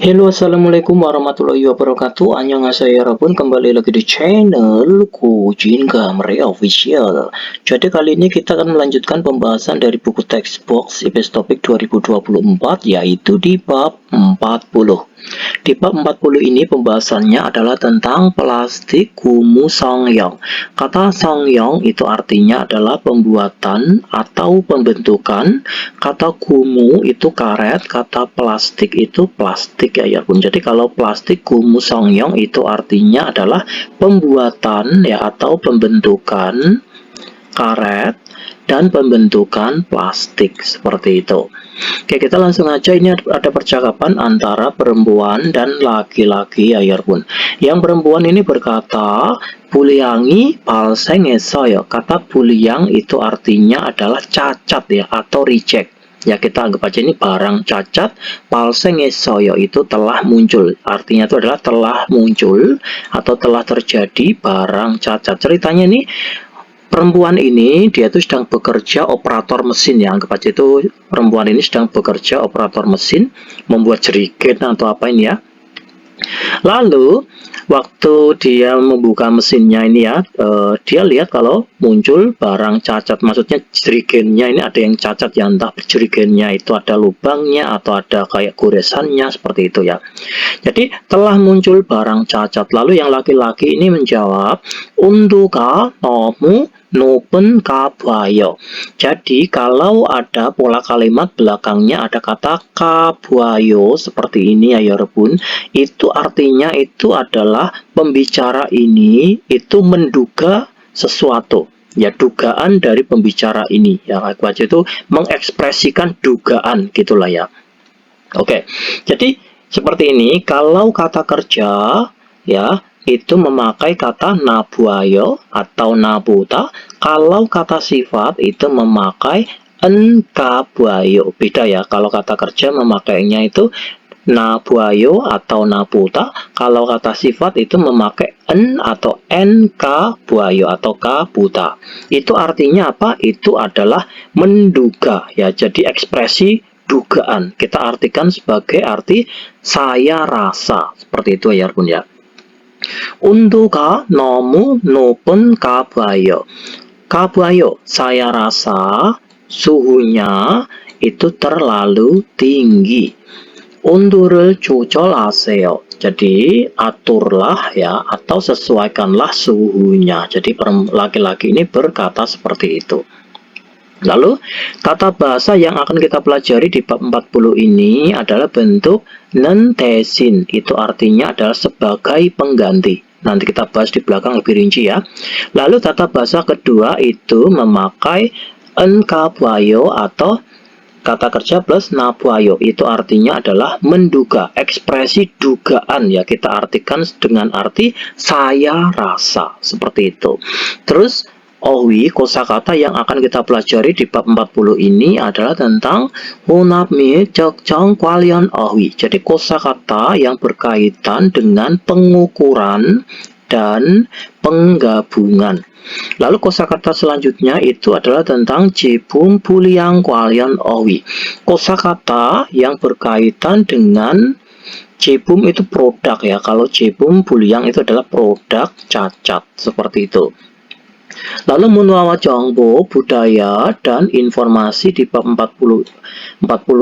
Halo, assalamualaikum warahmatullahi wabarakatuh. Annyeonghaseyo yarabbun, kembali lagi di channel Kujin Gamre Official. Jadi kali ini kita akan melanjutkan pembahasan dari buku textbook IPS Topik 2024, yaitu di bab 40. Di bab 40 ini pembahasannya adalah tentang plastik gumu songyong. Kata songyong itu artinya adalah pembuatan atau pembentukan. Kata gumu itu karet, kata plastik itu plastik ya pun. Jadi kalau plastik gumu songyong itu artinya adalah pembuatan ya atau pembentukan karet dan pembentukan plastik seperti itu. Oke, kita langsung aja. Ini ada percakapan antara perempuan dan laki-laki ya pun. Yang perempuan ini berkata, "Bulyangi palsengeseo." Kata buliang itu artinya adalah cacat ya atau reject. Ya, kita anggap aja ini barang cacat. Palsengesoyo itu telah muncul. Artinya itu adalah telah muncul atau telah terjadi barang cacat. Ceritanya nih, perempuan ini dia tuh sedang bekerja operator mesin ya, anggap aja itu perempuan ini sedang bekerja operator mesin, membuat jerigen atau apa ini ya. Lalu waktu dia membuka mesinnya ini ya, dia lihat kalau muncul barang cacat, maksudnya jerigennya ini ada yang cacat ya, entah jerigennya itu ada lubangnya atau ada kayak goresannya seperti itu ya. Jadi telah muncul barang cacat. Lalu yang laki-laki ini menjawab, "Unduka nomu nopen kabayo." Jadi kalau ada pola kalimat belakangnya ada kata kabayo seperti ini ya Rebun, itu artinya itu adalah pembicara ini itu menduga sesuatu. Ya, dugaan dari pembicara ini ya, baca itu mengekspresikan dugaan gitulah ya. Oke, jadi seperti ini, kalau kata kerja ya itu memakai kata nabuayo atau nabuta. Kalau kata sifat itu memakai enkabuayo. Beda ya, kalau kata kerja memakainya itu nabuayo atau nabuta. Kalau kata sifat itu memakai en atau enkabuayo atau kabuta. Itu artinya apa? Itu adalah menduga ya. Jadi ekspresi dugaan kita artikan sebagai arti saya rasa seperti itu ya pun ya. Unduka nomu nopun kabayo. Kabayo saya rasa suhunya itu terlalu tinggi. Undurul cucol aseo. Jadi aturlah ya atau sesuaikanlah suhunya. Jadi laki-laki ini berkata seperti itu. Lalu, tata bahasa yang akan kita pelajari di bab 40 ini adalah bentuk nentesin. Itu artinya adalah sebagai pengganti. Nanti kita bahas di belakang lebih rinci ya. Lalu tata bahasa kedua itu memakai enkabuayo atau kata kerja plus nabuayo. Itu artinya adalah menduga, ekspresi dugaan ya. Kita artikan dengan arti saya rasa, seperti itu. Terus Owi, kosakata yang akan kita pelajari di bab 40 ini adalah tentang hunapmi cekcong kwalian owi. Jadi kosakata yang berkaitan dengan pengukuran dan penggabungan. Lalu kosakata selanjutnya itu adalah tentang jebum puliang kwalian owi. Kosakata yang berkaitan dengan jebum itu produk ya. Kalau jebum puliang itu adalah produk cacat seperti itu. Lalu Munwawa Jongbo, budaya dan informasi di bab 40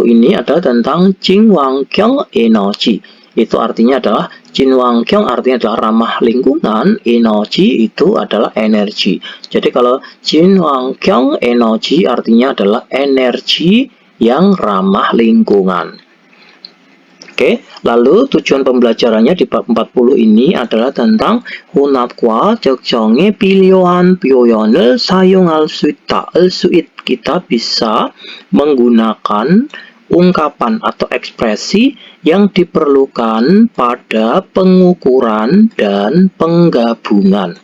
ini adalah tentang Jingwangkyong Energy. Itu artinya adalah Jingwangkyong artinya adalah ramah lingkungan, energi itu adalah energi. Jadi kalau Jingwangkyong Energy artinya adalah energi yang ramah lingkungan. Oke, lalu tujuan pembelajarannya di bab 40 ini adalah tentang hunap과 적정의 필요한 표현을 사용할 수 있다. Kita bisa menggunakan ungkapan atau ekspresi yang diperlukan pada pengukuran dan penggabungan.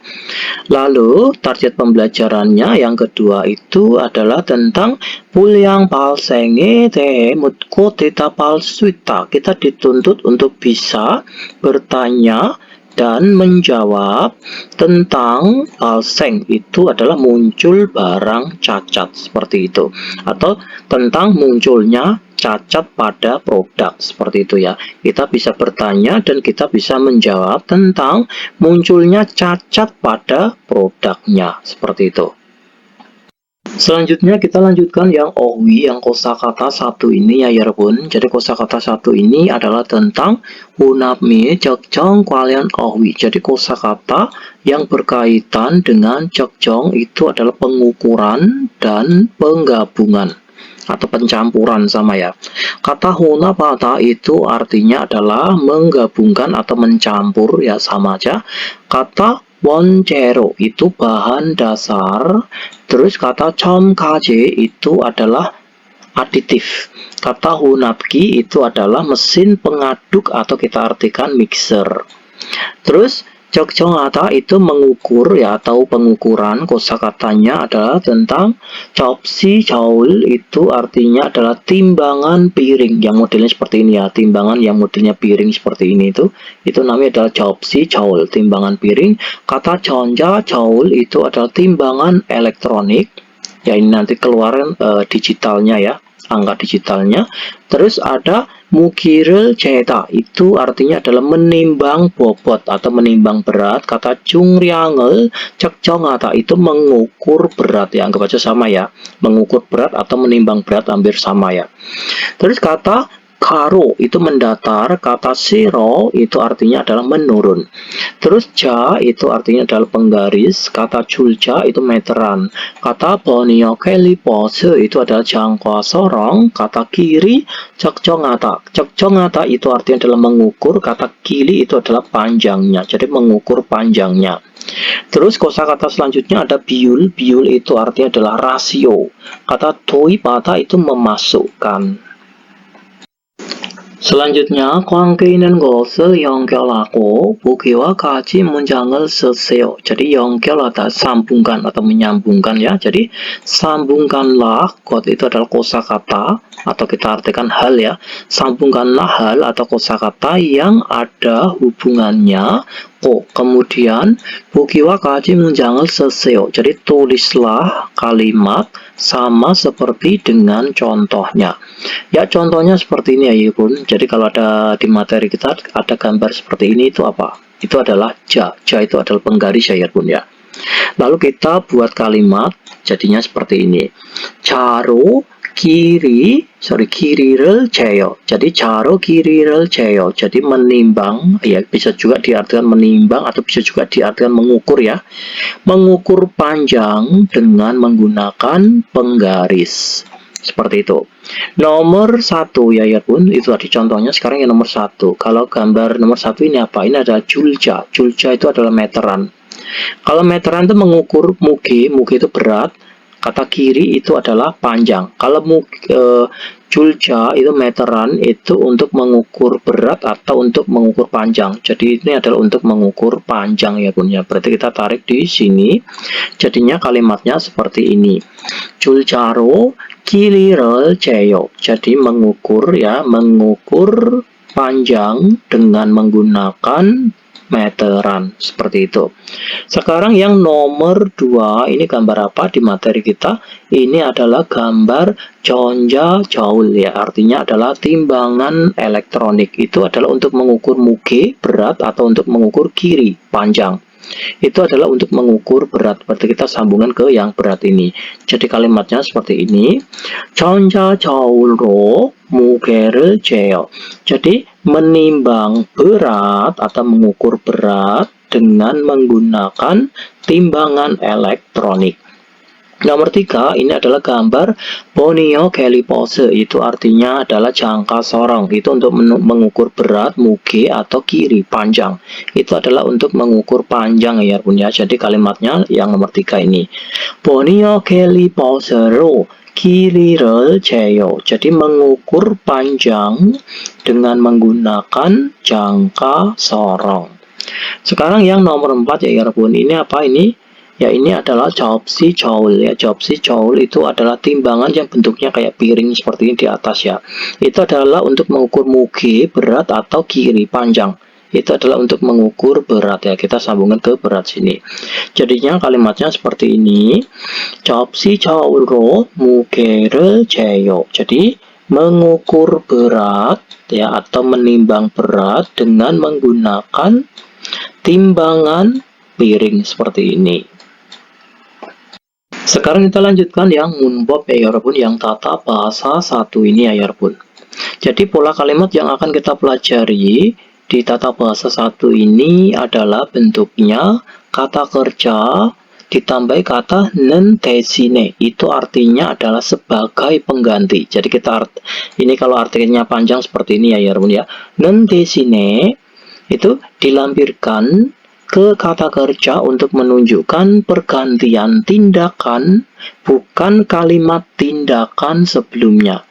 Lalu target pembelajarannya yang kedua itu adalah tentang pulyang palsenge te mutko teta palsuita. Kita dituntut untuk bisa bertanya dan menjawab tentang balseng, itu adalah muncul barang cacat seperti itu, atau tentang munculnya cacat pada produk seperti itu ya. Kita bisa bertanya dan kita bisa menjawab tentang munculnya cacat pada produknya seperti itu. Selanjutnya kita lanjutkan yang ohwi, yang kosakata satu ini ya yarbun. Jadi kosakata satu ini adalah tentang hunapmi cekjong kwalian ohwi. Jadi kosakata yang berkaitan dengan cekjong itu adalah pengukuran dan penggabungan atau pencampuran sama ya. Kata hunapata itu artinya adalah menggabungkan atau mencampur ya, sama aja. Kata Woncero itu bahan dasar. Terus kata chomkaje itu adalah aditif. Kata hunapki itu adalah mesin pengaduk atau kita artikan mixer. Terus Jogjonata itu mengukur ya, atau pengukuran. Kosakatanya adalah tentang chopsi chaul, itu artinya adalah timbangan piring yang modelnya seperti ini ya. Timbangan yang modelnya piring seperti ini itu namanya adalah chopsi chaul, timbangan piring. Kata chonja chaul itu adalah timbangan elektronik. Ya ini nanti keluaran digitalnya ya, angka digitalnya. Terus ada mukirel ceta, itu artinya adalah menimbang bobot atau menimbang berat. Kata cungriangel cekjongata itu mengukur berat ya, anggap aja sama ya, mengukur berat atau menimbang berat hampir sama ya. Terus kata karo itu mendatar, kata siro itu artinya adalah menurun. Terus ja itu artinya adalah penggaris, kata julja itu meteran. Kata bonio kelipose itu adalah jangka sorong. Kata kiri cekjongata. Cekjongata itu artinya adalah mengukur, kata kili itu adalah panjangnya, jadi mengukur panjangnya. Terus kosakata selanjutnya ada biul. Biul itu artinya adalah rasio. Kata toipata itu memasukkan. Selanjutnya, 관계있는 것을 연결하고 보기와 같이 문장을 쓰세요. Jadi 연결 ada sambungkan atau menyambungkan ya. Jadi sambungkanlah, got itu adalah kosakata atau kita artikan hal ya. Sambungkanlah hal atau kosakata yang ada hubungannya. Kemudian 보기와 같이 문장을 쓰세요. Jadi tulislah kalimat sama seperti dengan contohnya. Ya contohnya seperti ini ya Yibun. Jadi kalau ada di materi kita ada gambar seperti ini, itu apa? Itu adalah ja. Ja itu adalah penggaris ya Yibun ya. Lalu kita buat kalimat jadinya seperti ini. Kiri를 재요. Jadi caro kiri를 재요. Jadi menimbang ya, bisa juga diartikan menimbang atau bisa juga diartikan mengukur ya. Mengukur panjang dengan menggunakan penggaris. Seperti itu. Nomor 1 ya Yarbun, itu tadi contohnya. Sekarang yang nomor 1. Kalau gambar nomor 1 ini apa? Ini adalah julja. Julja itu adalah meteran. Kalau meteran itu mengukur muge itu berat. Kata kiri itu adalah panjang. Kalau julja itu meteran, itu untuk mengukur berat atau untuk mengukur panjang. Jadi ini adalah untuk mengukur panjang ya Bun ya. Berarti kita tarik di sini. Jadinya kalimatnya seperti ini. Juljaro kiliral jeyo. Jadi mengukur ya, mengukur panjang dengan menggunakan meteran, seperti itu. Sekarang yang nomor 2, ini gambar apa di materi kita? Ini adalah gambar chonja jaul ya, artinya adalah timbangan elektronik. Itu adalah untuk mengukur muge berat atau untuk mengukur kiri panjang. Itu adalah untuk mengukur berat. Berarti kita sambungan ke yang berat ini. Jadi kalimatnya seperti ini. chonja jaul로 무게를 재요. Jadi menimbang berat atau mengukur berat dengan menggunakan timbangan elektronik. Nomor 3, ini adalah gambar bonio kelipose, itu artinya adalah jangka sorong. Itu untuk mengukur berat, muge atau kiri, panjang. Itu adalah untuk mengukur panjang ya punya. Jadi kalimatnya yang nomor 3 ini. Bonio keliposero kiri를 재요. Jadi mengukur panjang dengan menggunakan jangka sorong. Sekarang yang nomor 4 ya Yarbun, ini apa ini? Ya ini adalah chopsi chaul ya. Chopsi chaul itu adalah timbangan yang bentuknya kayak piring seperti ini di atas ya. Itu adalah untuk mengukur muge berat atau kiri panjang. itu adalah untuk mengukur berat ya. Kita sambungkan ke berat sini. Jadinya kalimatnya seperti ini. 접시저울로 무게를 재요. Jadi mengukur berat ya atau menimbang berat dengan menggunakan timbangan piring seperti ini. Sekarang kita lanjutkan yang 문법 ya 여러분, yang tata bahasa 1 ini ya 여러분. Jadi pola kalimat yang akan kita pelajari di tata bahasa 1 ini adalah bentuknya kata kerja ditambah kata 는 대신에. Itu artinya adalah sebagai pengganti. Jadi ini kalau artinya panjang seperti ini ya 여러분 ya. 는 대신에 itu dilampirkan ke kata kerja untuk menunjukkan pergantian tindakan, bukan kalimat tindakan sebelumnya.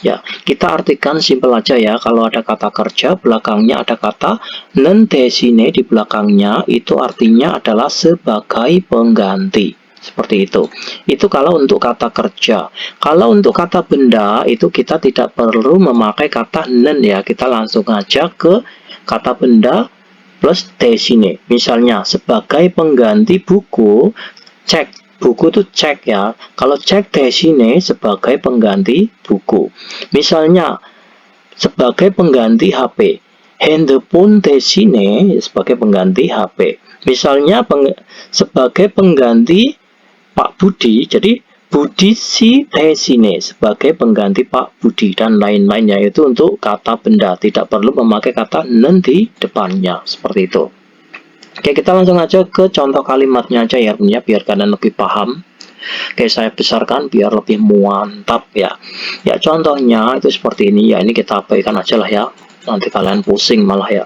Ya, kita artikan simpel aja ya. Kalau ada kata kerja, belakangnya ada kata 는 대신에 di belakangnya, itu artinya adalah sebagai pengganti. Seperti itu. Itu kalau untuk kata kerja. Kalau untuk kata benda, itu kita tidak perlu memakai kata 는 ya. Kita langsung aja ke kata benda plus 대신에. Misalnya sebagai pengganti buku, cek. Buku itu cek ya. Kalau cek 대신에 sebagai pengganti buku. Misalnya sebagai pengganti HP. 핸드폰 대신에 sebagai pengganti HP. Misalnya sebagai pengganti Pak Budi. Jadi Budi si 대신에 sebagai pengganti Pak Budi dan lain-lain, yaitu untuk kata benda, tidak perlu memakai kata 는 di depannya seperti itu. Oke, kita langsung aja ke contoh kalimatnya aja ya, biar kalian lebih paham. Oke, saya besarkan biar lebih mantap ya. Ya, contohnya itu seperti ini ya. Ini kita abaikan aja lah ya. Nanti kalian pusing malah ya.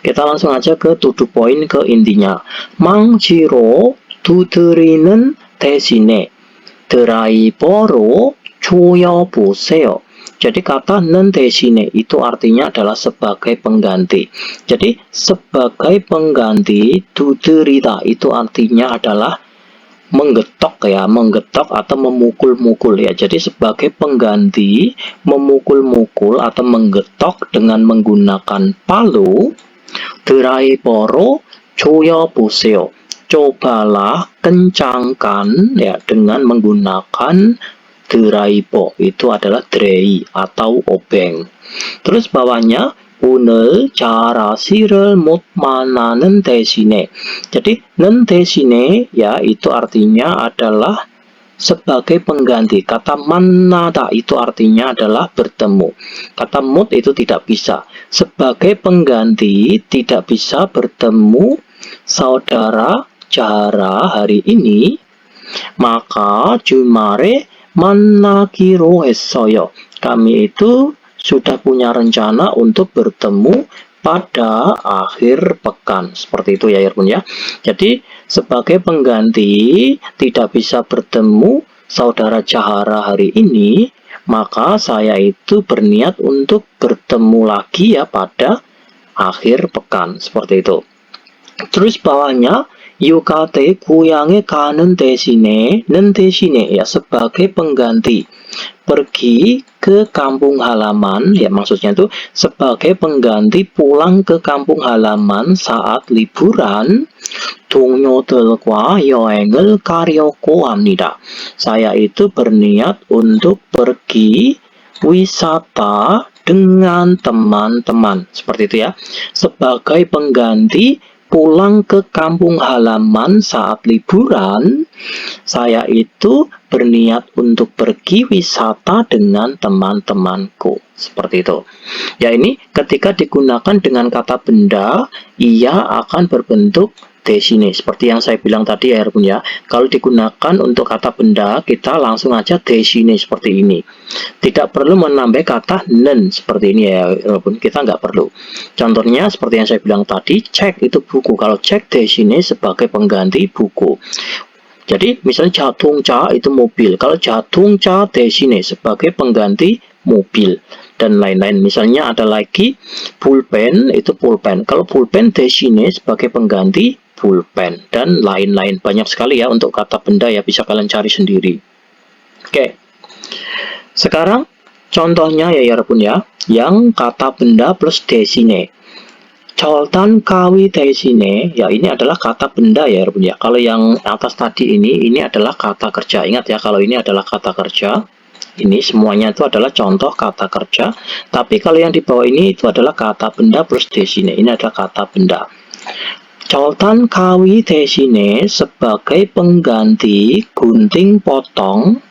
Kita langsung aja ke to the point, ke intinya. 망치로 두드리는 대신에 드라이버로 조여보세요. Jadi kata 는 대신에 itu artinya adalah sebagai pengganti. Jadi sebagai pengganti 두드리다 itu artinya adalah menggetok ya, menggetok atau memukul-mukul ya. Jadi sebagai pengganti memukul-mukul atau menggetok dengan menggunakan palu, 드라이버로 조여보세요. Cobalah kencangkan ya dengan menggunakan 드라이버, itu adalah drei atau obeng. Terus bawahnya 오늘 잘하시를 못 만나는 대신에. Jadi 는 대신에 ya itu artinya adalah sebagai pengganti. Kata 만나다 itu artinya adalah bertemu. Kata 못 itu tidak bisa. Sebagai pengganti tidak bisa bertemu saudara Jahara hari ini, maka 주말에 만나기로 했어요. Kami itu sudah punya rencana untuk bertemu pada akhir pekan. Seperti itu ya Irfan ya. Jadi sebagai pengganti tidak bisa bertemu saudara Jahara hari ini, maka saya itu berniat untuk bertemu lagi ya pada akhir pekan. Seperti itu. Terus bawahnya 유가대 고향에 가는 대신에 는 대신에 ya sebagai pengganti pergi ke kampung halaman ya, maksudnya itu sebagai pengganti pulang ke kampung halaman saat liburan. 동료들과 여행을 가려고 합니다. Saya itu berniat untuk pergi wisata dengan teman-teman. Seperti itu ya. Sebagai pengganti pulang ke kampung halaman saat liburan, saya itu berniat untuk pergi wisata dengan teman-temanku. Seperti itu. Ya, ini ketika digunakan dengan kata benda, ia akan berbentuk 대신에. Seperti yang saya bilang tadi ya Irfan ya. Kalau digunakan untuk kata benda, kita langsung aja 대신에 seperti ini. Tidak perlu menambah kata 는 seperti ini ya Irfan. Kita nggak perlu. Contohnya seperti yang saya bilang tadi, cek itu buku. Kalau cek 대신에 sebagai pengganti buku. Jadi misalnya 자동차 itu mobil. Kalau 자동차 대신에 sebagai pengganti mobil dan lain-lain. Misalnya ada lagi pulpen, itu pulpen. Kalau pulpen 대신에 sebagai pengganti pulpen dan lain-lain. Banyak sekali ya untuk kata benda ya, bisa kalian cari sendiri. Oke. Sekarang contohnya ya Irfan ya, yang kata benda plus 대신에. Choltan kawi desine, ya ini adalah kata benda ya Yorogun ya. Kalau yang atas tadi ini adalah kata kerja. Ingat ya, kalau ini adalah kata kerja. Ini semuanya itu adalah contoh kata kerja. Tapi kalau yang di bawah ini itu adalah kata benda plus desine. Ini adalah kata benda. Choltan kawi desine sebagai pengganti gunting potong.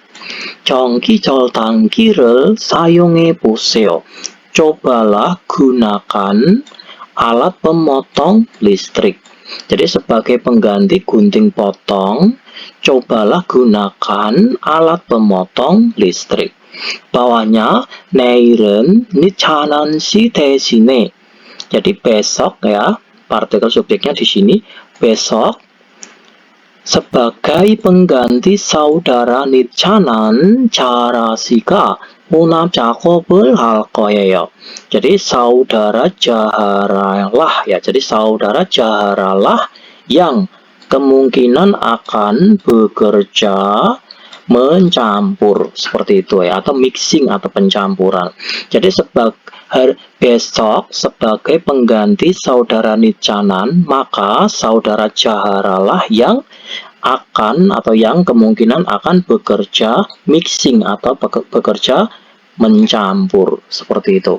Jongki choltan ki를 사용해 보세요. Cobalah gunakan alat pemotong listrik. Jadi sebagai pengganti gunting potong, cobalah gunakan alat pemotong listrik. Bawahnya 내일은 니차난 시 대신에. Jadi besok ya, partikel subjeknya di sini besok sebagai pengganti saudara Nichanan Charasi가 혼합 작업을 할 거예요. Jadi saudara Jaharalah ya. Jadi saudara Jaharalah yang kemungkinan akan bekerja mencampur seperti itu ya, atau mixing atau pencampuran. Jadi besok sebagai pengganti saudara Nichanan, maka saudara Jaharalah yang akan atau yang kemungkinan akan bekerja mixing atau bekerja mencampur seperti itu.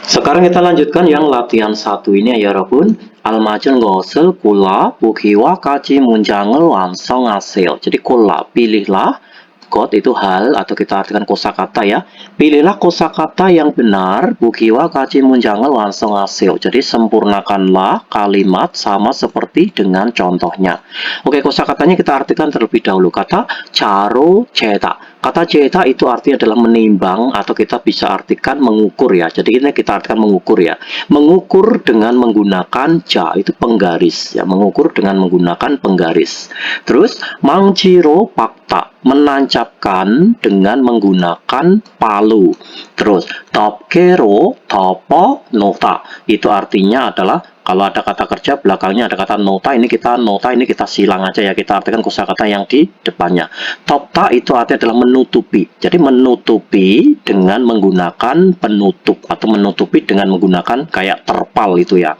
Sekarang kita lanjutkan yang latihan 1 ini ya 여러분. 알맞은 것을 골라 보기와 같이 문장을 완성하세요. Jadi 골라, pilihlah. God itu hal atau kita artikan kosakata ya. Pilihlah kosakata yang benar. Bukiwa kaji munjangal 완성하세요. Jadi sempurnakanlah kalimat sama seperti dengan contohnya. Oke, kosakatanya kita artikan terlebih dahulu. Kata jaro jeta. Kata jeta itu artinya adalah menimbang atau kita bisa artikan mengukur ya. Jadi ini kita artikan mengukur ya. Mengukur dengan menggunakan ja, itu penggaris ya. Mengukur dengan menggunakan penggaris. Terus mangciro pakta, menancapkan dengan menggunakan palu. Terus topkero topo nota, itu artinya adalah kalau ada kata kerja belakangnya ada kata nota, ini kita silang aja ya, kita artikan kosakata yang di depannya. Topta itu artinya adalah menutupi. Jadi menutupi dengan menggunakan penutup atau menutupi dengan menggunakan kayak terpal itu ya.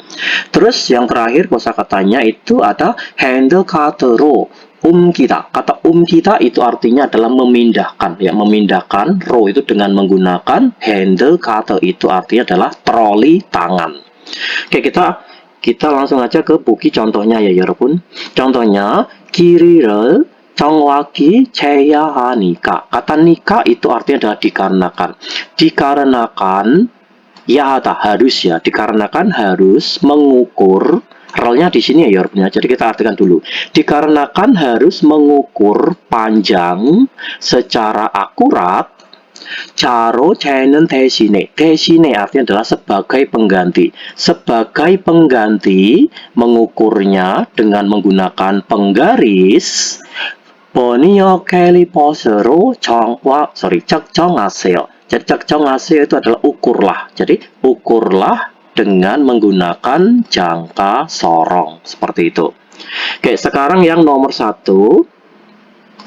Terus yang terakhir kosakatanya itu ada handlecutero. Umkita, kata umkita itu artinya adalah memindahkan ya, memindahkan. Ro itu dengan menggunakan handle, kata itu artinya adalah troli tangan. Oke, kita langsung aja ke buki contohnya ya 여러분. Contohnya kiri를 정확히 재야 하니까. Kata nika itu artinya adalah dikarenakan. Dikarenakan ya harus ya, dikarenakan harus mengukur. Role-nya di sini ya Yorpnya. Jadi kita artikan dulu. Dikarenakan harus mengukur panjang secara akurat. Caro 재는 대신에. 대신에 artinya adalah sebagai pengganti. Sebagai pengganti mengukurnya dengan menggunakan penggaris. 번역 캘리퍼스로 측정하세요. Jadi 측정하세요 itu adalah ukurlah. Jadi ukurlah dengan menggunakan jangka sorong seperti itu. Oke, sekarang yang nomor 1,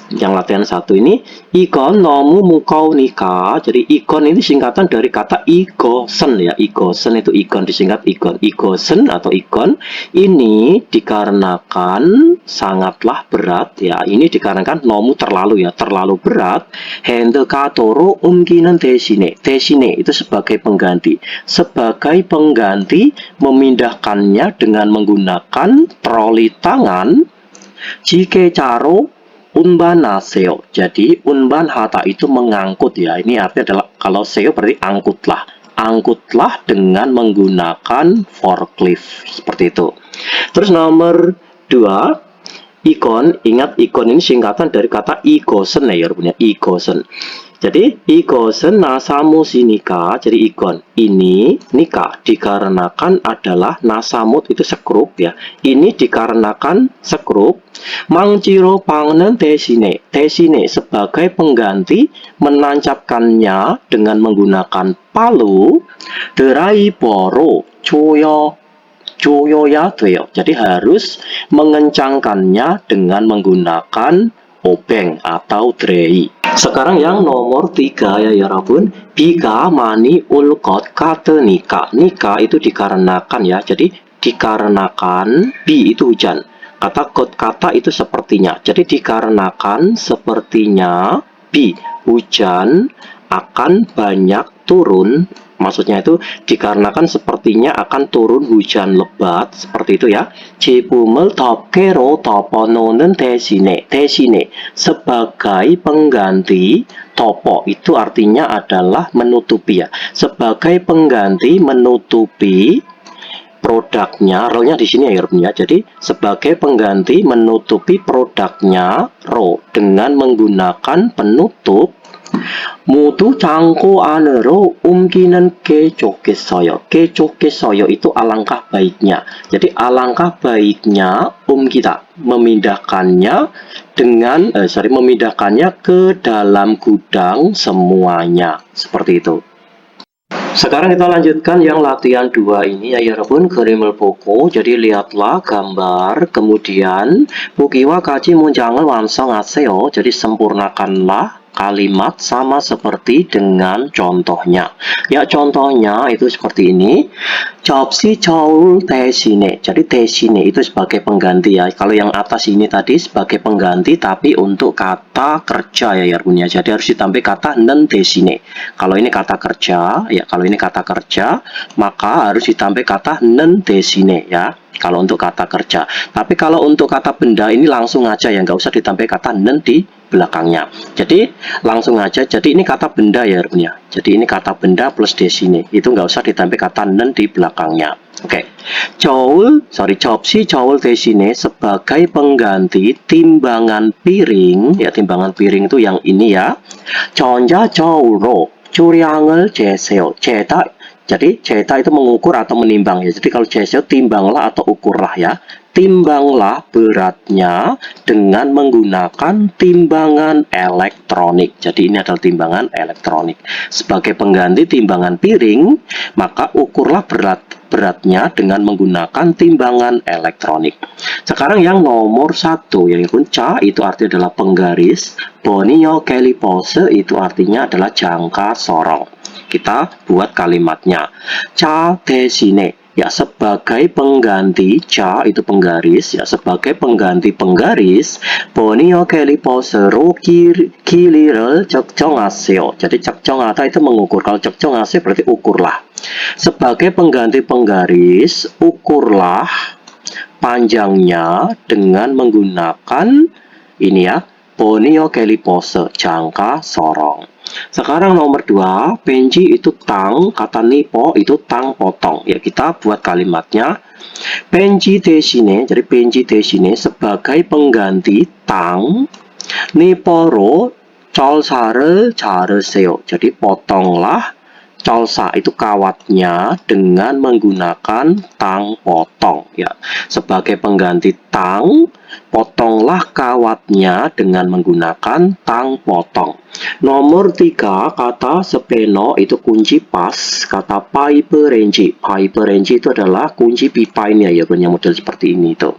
yang latihan 1 ini, ikon 너무 무거우니까. Jadi ikon ini singkatan dari kata igosen ya. Igosen itu ikon disingkat ikon. Igosen atau ikon ini dikarenakan sangatlah berat ya. Ini dikarenakan 너무 terlalu ya, terlalu berat. 핸드카토로 옮기는 대신에. 대신에 itu sebagai pengganti. Sebagai pengganti memindahkannya dengan menggunakan troli tangan. 지게차로 unbanaseo. Jadi unban hata itu mengangkut ya. Ini artinya adalah kalau seo berarti angkutlah. Angkutlah dengan menggunakan forklift seperti itu. Terus nomor 2, ikon. Ingat ikon ini singkatan dari kata igosen ya punya igosen. Jadi igosen nasamusinika. Jadi ikon ini nikah dikarenakan adalah nasamut itu sekrup ya. Ini dikarenakan sekrup. Mangciro pangnen desine. Desine sebagai pengganti menancapkannya dengan menggunakan palu. Driver joyoya 돼요. Jadi harus mengencangkannya dengan menggunakan obeng atau drei. Sekarang yang nomor 3 ya 여러분. Biga mani ulkot kate nika. Nika itu dikarenakan ya. Jadi dikarenakan, bi itu hujan. Kata kot kata itu sepertinya. Jadi dikarenakan sepertinya bi hujan akan banyak turun. Maksudnya itu dikarenakan sepertinya akan turun hujan lebat seperti itu ya. Jibumel topkero topononen desine. Desine sebagai pengganti, topo itu artinya adalah menutupi ya. Sebagai pengganti menutupi produknya, ro-nya di sini ya ya. Jadi sebagai pengganti menutupi produknya ro dengan menggunakan penutup Mutu cangko anero umkinan kecokesoyo. Kecokesoyo itu alangkah baiknya. Jadi alangkah baiknya kita memindahkannya memindahkannya ke dalam gudang semuanya. Seperti itu. Sekarang kita lanjutkan yang latihan 2 ini ya 여러분. 그림을 보고 jadi lihatlah gambar kemudian 보기와 같이 문장을 완성하세요. Jadi sempurnakanlah kalimat sama seperti dengan contohnya. Ya contohnya itu seperti ini. 접시 저울 대신에. Jadi 대신에 itu sebagai pengganti ya. Kalau yang atas ini tadi sebagai pengganti tapi untuk kata kerja ya 여러분 ya. Jadi harus ditambah kata 는 대신에. Kalau ini kata kerja ya, kalau ini kata kerja maka harus ditambah kata 는 대신에 ya. Kalau untuk kata kerja. Tapi kalau untuk kata benda ini langsung aja ya, nggak usah ditambah kata nen di belakangnya. Jadi langsung aja. Jadi ini kata benda ya, ya. Jadi ini kata benda plus di sini. Itu nggak usah ditambah kata nen di belakangnya. Oke. 접시 저울 대신에 sebagai pengganti timbangan piring ya, timbangan piring itu yang ini ya. 전자 저울로 주량을 재세요. Jadi ceta itu mengukur atau menimbang ya. Jadi kalau cesio timbanglah atau ukurlah ya. Timbanglah beratnya dengan menggunakan timbangan elektronik. Jadi ini adalah timbangan elektronik. Sebagai pengganti timbangan piring, maka ukurlah beratnya dengan menggunakan timbangan elektronik. Sekarang yang nomor 1, yaitu ca itu artinya adalah penggaris. Bonio calipose itu artinya adalah jangka sorong. Kita buat kalimatnya. Ca desine ya sebagai pengganti, ca itu penggaris ya, sebagai pengganti penggaris bonio calipose,로 길이를 측정하세요. Jadi 측정하다 itu mengukur. Kalau 측정하세요 berarti ukurlah. Sebagai pengganti penggaris, ukurlah panjangnya dengan menggunakan ini ya, bonio calipose, jangka sorong. Sekarang nomor 2, penji itu tang, kata nipo itu tang potong. Ya, kita buat kalimatnya. Penji desine, jadi penji desine sebagai pengganti tang, niporo col사를 자르세요. Jadi potonglah colsa itu kawatnya dengan menggunakan tang potong ya. Sebagai pengganti tang, potonglah kawatnya dengan menggunakan tang potong. Nomor 3, kata sepeno itu kunci pas. Kata pipe renji. Pipe renji itu adalah kunci pipa ini ya, punya model seperti ini tuh.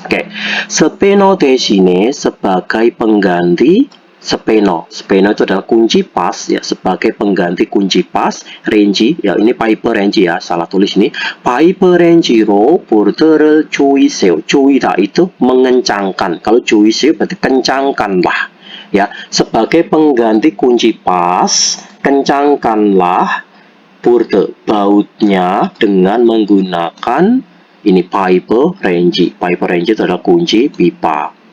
Oke. Sepeno desine sebagai pengganti sepeno. Sepeno itu adalah kunci pas ya, sebagai pengganti kunci pas. Renji ya, ini pipe renji ya, salah tulis ini. Pipe renji로 볼트를 조이세요. 조이다 itu mengencangkan. Kalau 조이세요 berarti kencangkanlah ya. Sebagai pengganti kunci pas, kencangkanlah 볼트 bautnya dengan menggunakan ini pipe renji. Pipe renji itu adalah kunci pipa.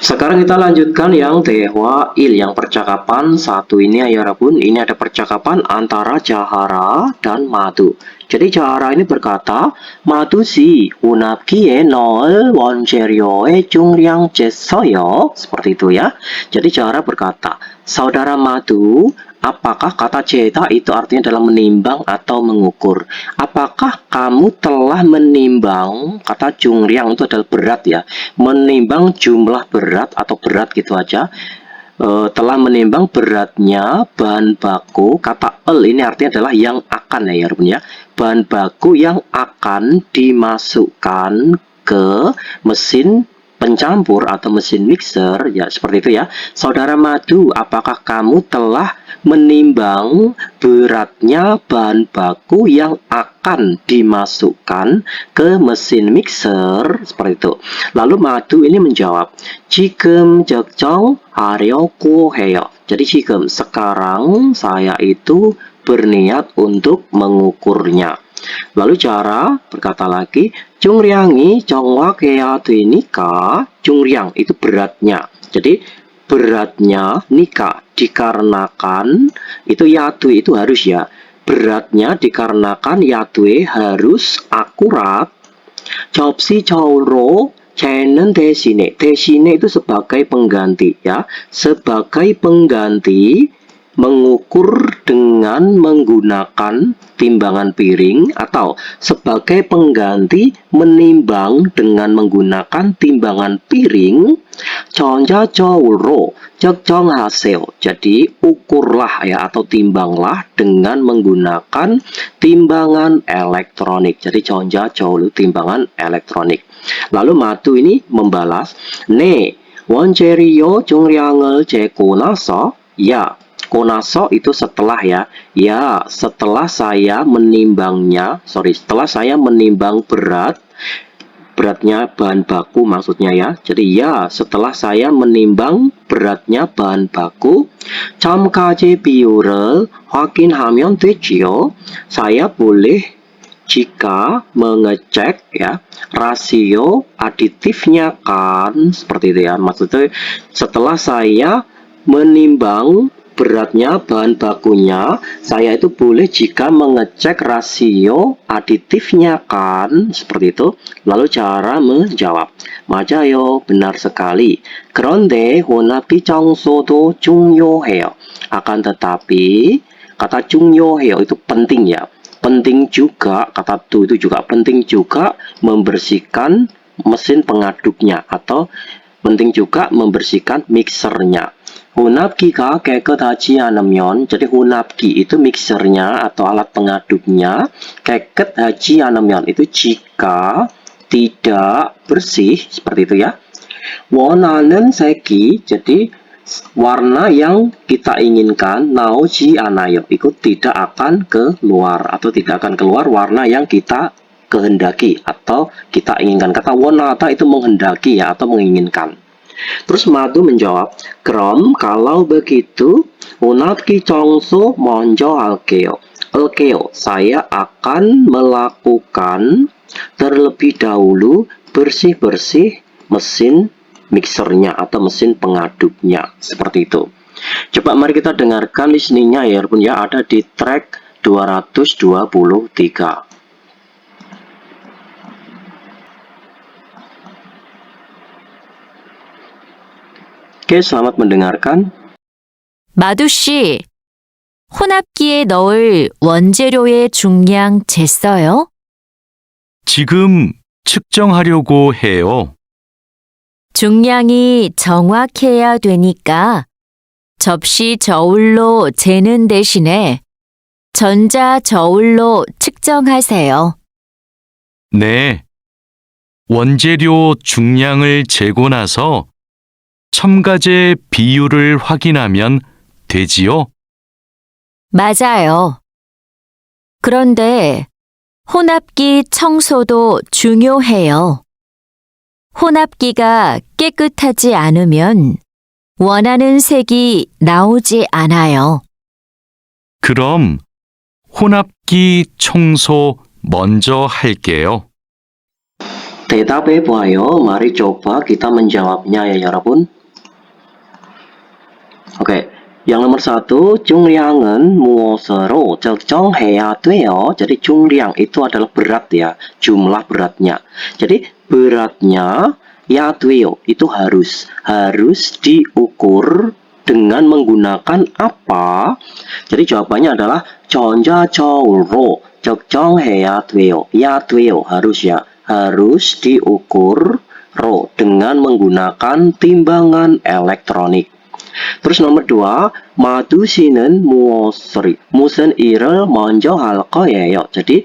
Sekarang kita lanjutkan yang 대화 1, yang percakapan 1 ini ya 여러분. Ini ada percakapan antara Jahara dan Madu. Jadi Jahara ini berkata, Madu si 운합기에 넣을 원재료의 중량 쟀어요. Seperti itu ya. Jadi Jahara berkata, saudara Madu, apakah kata jeda itu artinya adalah menimbang atau mengukur? Apakah kamu telah menimbang, kata jumriang itu adalah berat ya, menimbang jumlah berat atau berat gitu aja, telah menimbang beratnya bahan baku. Kata el ini artinya adalah yang akan ya ya, bahan baku yang akan dimasukkan ke mesin pencampur atau mesin mixer, ya seperti itu ya. Saudara Madu, apakah kamu telah menimbang beratnya bahan baku yang akan dimasukkan ke mesin mixer? Seperti itu. Lalu Madu ini menjawab, 지금 적정하려고 해요. Jadi 지금, sekarang saya itu berniat untuk mengukurnya. Lalu cara berkata lagi, 중량이 정확해야 되니까, 중량 itu beratnya. Jadi beratnya nika dikarenakan itu yatue itu harus ya. Beratnya dikarenakan yatue harus akurat. 접시 저울로 재는 대신에, 대신에 itu sebagai pengganti ya, sebagai pengganti mengukur dengan menggunakan timbangan piring, atau sebagai pengganti menimbang dengan menggunakan timbangan piring. 전자저울로 적정하세요. Jadi ukurlah ya, atau timbanglah dengan menggunakan timbangan elektronik. Jadi 전자저울 timbangan elektronik. Lalu Madu ini membalas, 네, 원재료 중량을 재고 나서, ya, konaso itu setelah ya. Ya, setelah saya menimbangnya, setelah saya menimbang beratnya bahan baku maksudnya ya. Jadi ya, setelah saya menimbang beratnya bahan baku, 첨가제 비율을 확인하면 되지요. Saya boleh jika mengecek ya rasio aditifnya kan, seperti itu ya. Maksudnya setelah saya menimbang beratnya bahan bakunya, saya itu boleh jika mengecek rasio aditifnya kan, seperti itu. Lalu cara menjawab, 맞아요, benar sekali. 그런데 혼합기 청소도 중요해요. Akan tetapi kata 중요해요 itu penting ya. Penting juga, kata tu itu juga penting juga membersihkan mesin pengaduknya, atau penting juga membersihkan mixernya. 혼합기가 깨끗하지 않으면, jadi 혼합기 itu mixernya atau alat pengaduknya, 깨끗하지 않으면 itu jika tidak bersih, seperti itu ya. 원하는 색이, jadi warna yang kita inginkan, 나오지 않아요, itu tidak akan keluar, atau tidak akan keluar warna yang kita kehendaki atau kita inginkan. Kata 원하다 itu menghendaki ya, atau menginginkan. Terus Madu menjawab, 그럼 kalau begitu 혼합기 청소 먼저 할게요. Saya akan melakukan terlebih dahulu bersih-bersih mesin mixernya atau mesin pengaduknya, seperti itu. Coba mari kita dengarkan listeningnya ya, walaupun ya ada di track 223. Oke, selamat mendengarkan. 마두 씨, 혼합기에 넣을 원재료의 중량 쟀어요? 지금 측정하려고 해요. 중량이 정확해야 되니까 접시 저울로 재는 대신에 전자 저울로 측정하세요. 네. 원재료 중량을 재고 나서 첨가제 비율을 확인하면 되지요? 맞아요. 그런데 혼합기 청소도 중요해요. 혼합기가 깨끗하지 않으면 원하는 색이 나오지 않아요. 그럼 혼합기 청소 먼저 할게요. 대답해봐요. Mari coba kita menjawabnya ya, 여러분. Oke, yang nomor 1, 중량은 무엇으로 적정해야 돼요? Jadi 중량 itu adalah berat ya, jumlah beratnya. Jadi beratnya ya 돼요 itu harus diukur dengan menggunakan apa? Jadi jawabannya adalah 전자저울로 적정해야 돼요. ya 돼요 harus ya, harus diukur dengan menggunakan timbangan elektronik. Terus nomor 2, 마두 씨는 무슨 일을 먼저 할 거예요? Jadi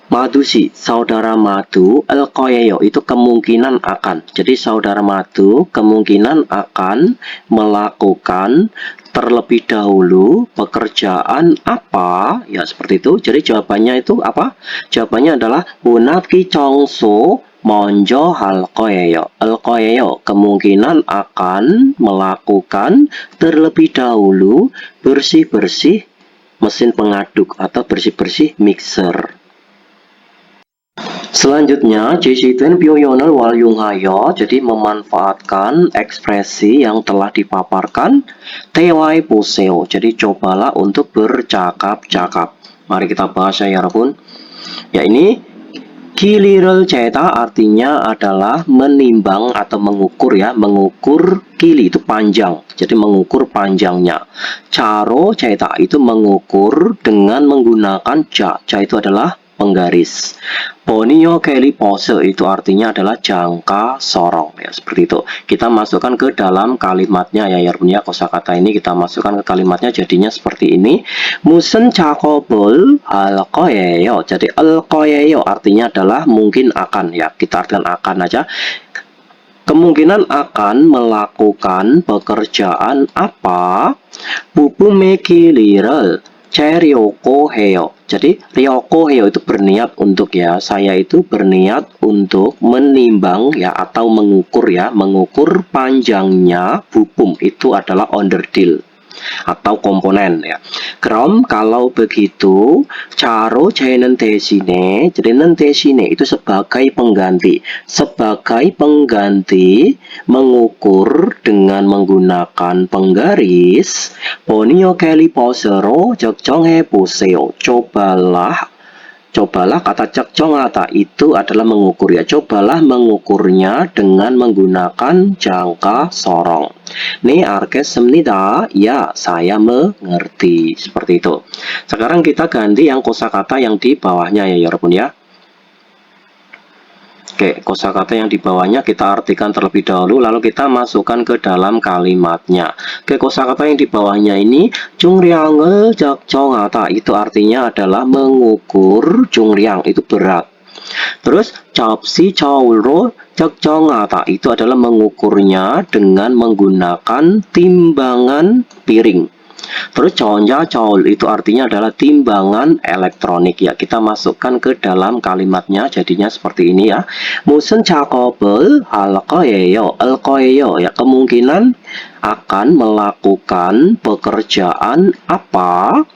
Madu si, saudara Madu, el-koyeyo itu kemungkinan akan. Jadi saudara Madu kemungkinan akan melakukan terlebih dahulu pekerjaan apa? Ya seperti itu. Jadi jawabannya itu apa? Jawabannya adalah hunapki chongso monjo halkoyeyo. El-koyeyo kemungkinan akan melakukan terlebih dahulu bersih-bersih mesin pengaduk atau bersih-bersih mixer. Selanjutnya, Jisituen Pyoyonel Wal Yunghayo, jadi memanfaatkan ekspresi yang telah dipaparkan Tewai Poseo, jadi cobalah untuk bercakap-cakap. Mari kita bahas ya Rabun. Ya ini Kilirel ceta artinya adalah menimbang atau mengukur ya, mengukur kili itu panjang, jadi mengukur panjangnya. Caro ceta itu mengukur dengan menggunakan ja itu adalah penggaris. Ponio keli pose itu artinya adalah jangka sorong ya seperti itu. Kita masukkan ke dalam kalimatnya ya ya kosakata ini kita masukkan ke kalimatnya jadinya seperti ini. Musen cakobel alkoyeyo. Jadi alkoyeyo artinya adalah mungkin akan ya. Kita artikan akan aja. Kemungkinan akan melakukan pekerjaan apa? Bubume kilirel Ryoko heo. Jadi Ryoko heo itu berniat untuk ya. Saya itu berniat untuk menimbang ya atau mengukur ya, mengukur panjangnya bubum itu adalah onderdil atau komponen ya. Krom kalau begitu caro jainen desine, jadi nentesine itu sebagai pengganti mengukur dengan menggunakan penggaris. Ponio keli posero jokjonghe poseo. Cobalah kata cekjongata itu adalah mengukur ya. Cobalah mengukurnya dengan menggunakan jangka sorong. Nih arkessemnida, ya saya mengerti. Seperti itu. Sekarang kita ganti yang kosakata yang di bawahnya ya Yorobun ya. Oke, kosakata yang di bawahnya kita artikan terlebih dahulu, lalu kita masukkan ke dalam kalimatnya. Oke, kosakata yang di bawahnya ini, jungriangel jakjongata, itu artinya adalah mengukur jungriang, itu berat. Terus, capsi caulro jakjongata, itu adalah mengukurnya dengan menggunakan timbangan piring. Terus conja caul itu artinya adalah timbangan elektronik ya. Kita masukkan ke dalam kalimatnya jadinya seperti ini ya. Musen cakobel alkoyeyo ya kemungkinan akan melakukan pekerjaan apa?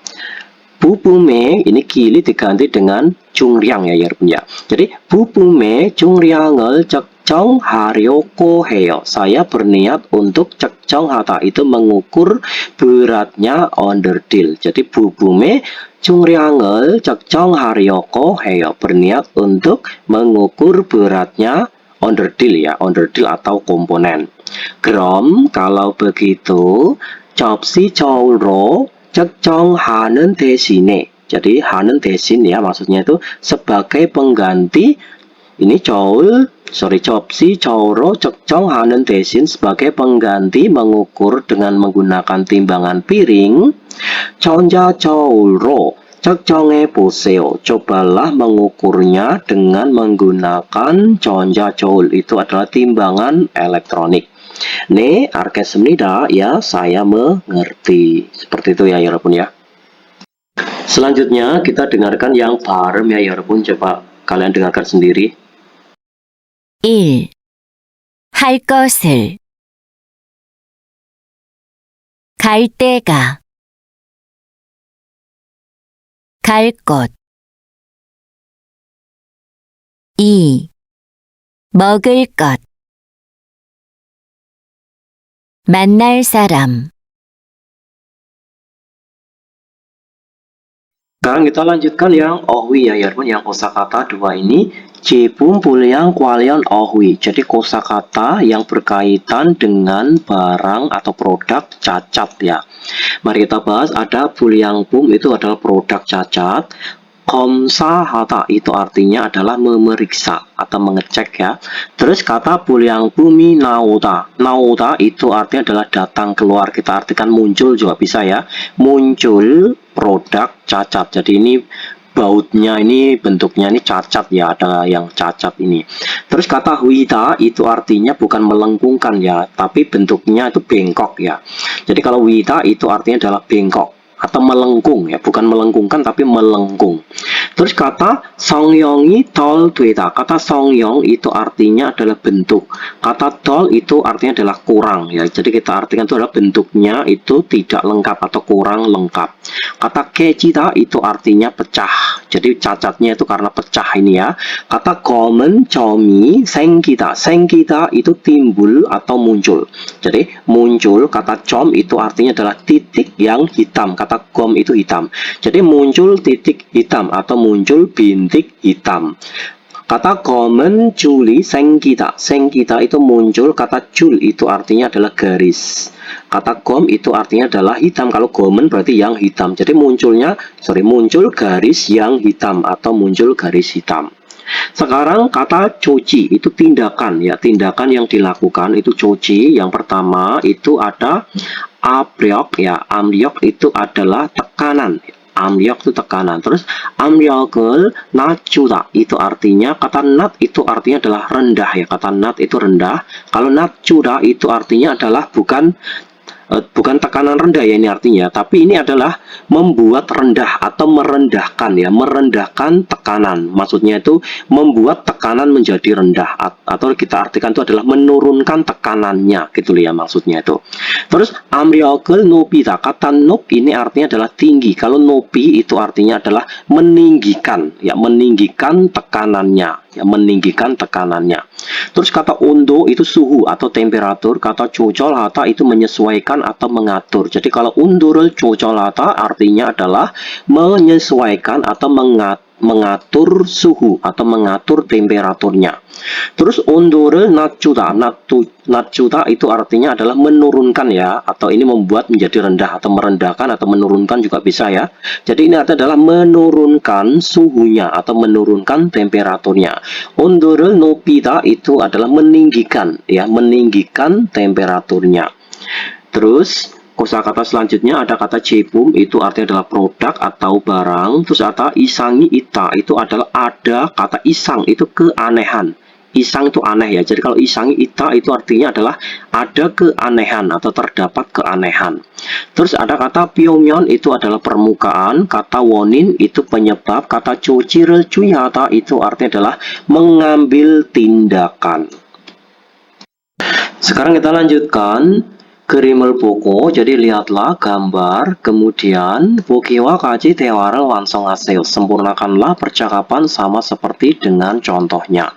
Bubume ini kili diganti dengan jungriang ya ya. Jadi bubume jungriangel cekjong haryoko heo. Saya berniat untuk cekjong hata itu mengukur beratnya onderdil. Jadi bubume jungriangel cekjong haryoko heo berniat untuk mengukur beratnya onderdil ya, onderdil atau komponen. Grom kalau begitu 접시 저울로 적정하는 대신에, jadi 하는 대신 ya maksudnya itu sebagai pengganti ini 접시 저울로 적정하는 대신 sebagai pengganti mengukur dengan menggunakan timbangan piring. 전자 저울로 적정해 보세요. Cobalah mengukurnya dengan menggunakan 전자 저울, itu adalah timbangan elektronik. 네, 알겠습니다. Ya, saya mengerti. Seperti itu ya, 여러분 ya. Selanjutnya kita dengarkan yang 발음 ya, 여러분. Coba kalian dengarkan sendiri. 1. 할 것을 갈 데가 갈 것 2. 먹을 것 만날 사람 Sekarang kita lanjutkan yang ohwi ya, Yarpun. Yang kosakata dua ini Jepun pulyang kwalion ohwi. Jadi kosakata yang berkaitan dengan barang atau produk cacat ya. Mari kita bahas. Ada pulyang pum, itu adalah produk cacat. Komsa hata itu artinya adalah memeriksa atau mengecek ya. Terus kata pulyang bumi nauta. Nauta itu artinya adalah datang keluar. Kita artikan muncul juga bisa ya. Muncul produk cacat. Jadi ini bautnya ini bentuknya ini cacat ya, ada yang cacat ini. Terus kata wida itu artinya bukan melengkungkan ya, tapi bentuknya itu bengkok ya. Jadi kalau wida itu artinya adalah bengkok atau melengkung ya, bukan melengkungkan tapi melengkung. Terus kata songyongi tol tueda, kata songyong itu artinya adalah bentuk, kata tol itu artinya adalah kurang ya. Jadi kita artikan itu adalah bentuknya itu tidak lengkap atau kurang lengkap. Kata kecita itu artinya pecah, jadi cacatnya itu karena pecah ini ya. Kata gomen comi sengkita, sengkita itu timbul atau muncul. Jadi muncul, kata com itu artinya adalah titik yang hitam, kata gom itu hitam. Jadi muncul titik hitam atau muncul bintik hitam. Kata gomen juli sengkita, sengkita itu muncul, kata jul itu artinya adalah garis. Kata gom itu artinya adalah hitam, kalau gomen berarti yang hitam. Jadi muncul garis yang hitam atau muncul garis hitam. Sekarang kata cuci itu tindakan ya, tindakan yang dilakukan itu cuci. Yang pertama itu ada amryok ya, amryok itu adalah tekanan. Amryok itu tekanan. Terus amryokul natjuda itu artinya, kata nat itu artinya adalah rendah ya, kata nat itu rendah. Kalau natjuda itu artinya adalah bukan tekanan rendah ya, ini artinya, tapi ini adalah membuat rendah atau merendahkan ya, merendahkan tekanan. Maksudnya itu membuat tekanan menjadi rendah, atau kita artikan itu adalah menurunkan tekanannya gitu ya, maksudnya itu. Terus amryokul nopida, kata nop ini artinya adalah tinggi. Kalau nopi itu artinya adalah meninggikan ya, meninggikan tekanannya ya, meninggikan tekanannya. Terus kata undo itu suhu atau temperatur, kata cocolata itu menyesuaikan atau mengatur. Jadi kalau undurul cocolata artinya adalah menyesuaikan atau mengatur suhu atau mengatur temperaturnya. Terus undurul natjuda, natjuda itu artinya adalah menurunkan ya, atau ini membuat menjadi rendah atau merendahkan atau menurunkan juga bisa ya. Jadi ini adalah menurunkan suhunya atau menurunkan temperaturnya. Undurul nopida itu adalah meninggikan ya, meninggikan temperaturnya. Terus kosakata selanjutnya ada kata jebum, itu artinya adalah produk atau barang. Terus ada isangi ita, itu adalah ada, kata isang itu keanehan. Isang itu aneh ya. Jadi kalau isangi ita itu artinya adalah ada keanehan atau terdapat keanehan. Terus ada kata pyongmyeon itu adalah permukaan, kata wonin itu penyebab, kata chojirel cuyata itu artinya adalah mengambil tindakan. Sekarang kita lanjutkan 그림을 보고, jadi lihatlah gambar, kemudian 보기와 같이 대화를 완성하세요. Sempurnakanlah percakapan sama seperti dengan contohnya.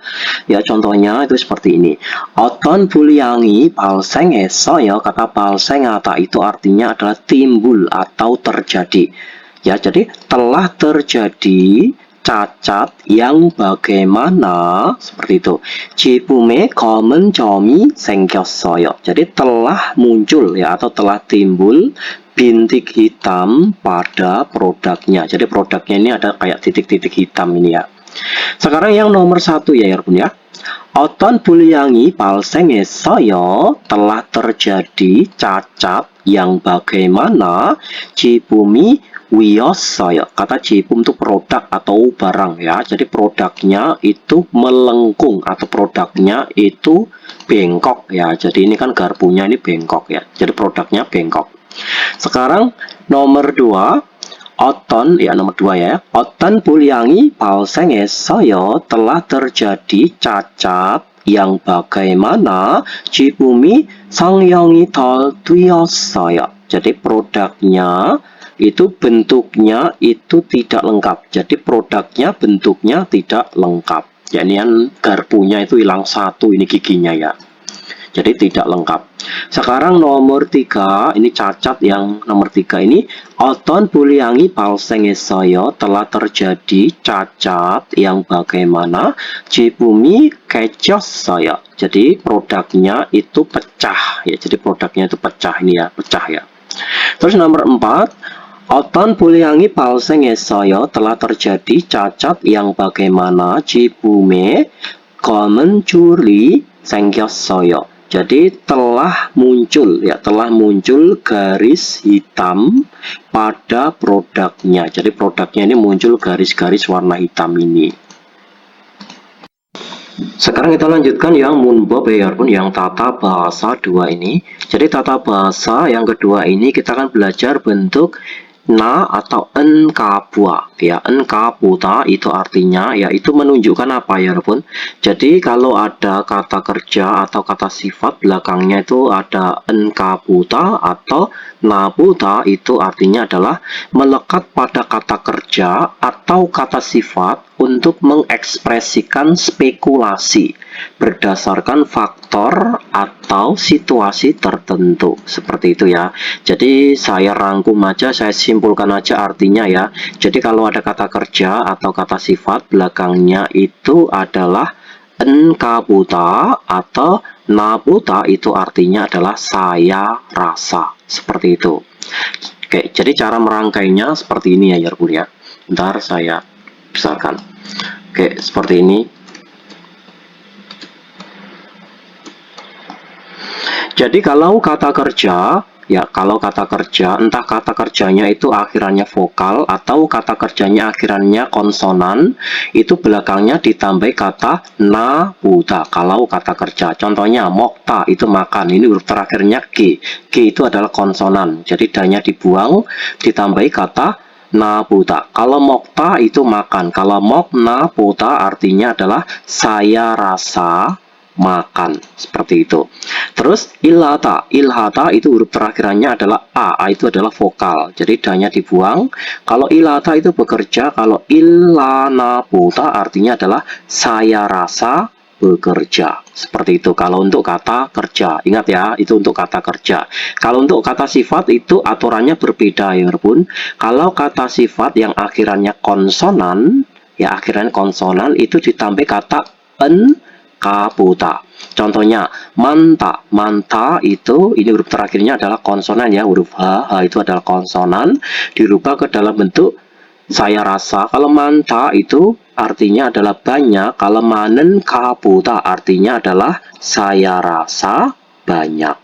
Ya, contohnya itu seperti ini. 어떤 불량이 발생했어요. Kata 발생하다 itu artinya adalah timbul atau terjadi. Ya, jadi telah terjadi cacat yang bagaimana, seperti itu. 제품에 검은 점이 생겼어요. Jadi telah muncul ya, atau telah timbul bintik hitam pada produknya. Jadi produknya ini ada kayak titik-titik hitam ini ya. Sekarang yang nomor 1 ya 여러분 ya. 어떤 불량이 발생했어요. Telah terjadi cacat yang bagaimana. 제품이 위였어요. Kata 제품 itu produk atau barang ya. Jadi produknya itu melengkung atau produknya itu bengkok ya. Jadi ini kan garpunya ini bengkok ya. Jadi produknya bengkok. Sekarang nomor 2. 어떤 ya, nomor 2 ya. 어떤 불량이 발생했어요. Telah terjadi cacat yang bagaimana 제품이 성형이 덜 되었어요. Jadi produknya itu bentuknya itu tidak lengkap. Jadi produknya bentuknya tidak lengkap. Ya, ini kan garpunya itu hilang satu, ini giginya ya. Jadi tidak lengkap. Sekarang nomor 3, ini cacat yang nomor 3 ini. 어떤 불량이 발생했어요. Telah terjadi cacat yang bagaimana 제품이 깨졌어요. Jadi produknya itu pecah ya. Jadi produknya itu pecah ini ya, pecah ya. Terus nomor 4. 어떤 불량이 발생했어요. Telah terjadi cacat yang bagaimana 제품에 검은 줄이 생겼어요. Jadi telah muncul ya, telah muncul garis hitam pada produknya. Jadi produknya ini muncul garis-garis warna hitam ini. Sekarang kita lanjutkan yang 문법 여러분, yang tata bahasa 2 ini. Jadi tata bahasa yang kedua ini kita akan belajar bentuk na atau engkabua ya. Engkabuta itu artinya yaitu menunjukkan apa ya Rabun. Jadi kalau ada kata kerja atau kata sifat belakangnya itu ada engkabuta atau nabuta, itu artinya adalah melekat pada kata kerja atau kata sifat untuk mengekspresikan spekulasi berdasarkan faktor atau situasi tertentu, seperti itu ya. Jadi saya rangkum aja, saya simpulkan aja artinya ya. Jadi kalau ada kata kerja atau kata sifat belakangnya itu adalah engkabuta atau nabuta, itu artinya adalah saya rasa, seperti itu. Oke, jadi cara merangkainya seperti ini ya Bun ya. Bentar saya besarkan. Oke, seperti ini. Jadi kalau kata kerja ya, kalau kata kerja, entah kata kerjanya itu akhirannya vokal atau kata kerjanya akhirannya konsonan, itu belakangnya ditambah kata nabuta. Kalau kata kerja, contohnya mokta itu makan, ini huruf terakhirnya g. G itu adalah konsonan, jadi danya dibuang, ditambah kata nabuta. Kalau mokta itu makan, kalau mok nabuta artinya adalah saya rasa makan, seperti itu. Terus ilhata, ilhata itu huruf terakhirannya adalah a itu adalah vokal, jadi danya dibuang. Kalau ilhata itu bekerja, kalau ilanabuta artinya adalah saya rasa bekerja, seperti itu. Kalau untuk kata kerja, ingat ya, itu untuk kata kerja. Kalau untuk kata sifat itu aturannya berbeda ya Bun. Kalau kata sifat yang akhirannya konsonan ya, akhirannya konsonan itu ditambah kata kabuta. Contohnya manta, manta itu ini huruf terakhirnya adalah konsonan ya, huruf h, h itu adalah konsonan, dirubah ke dalam bentuk saya rasa. Kalau manta itu artinya adalah banyak, kalau manen kabuta artinya adalah saya rasa banyak.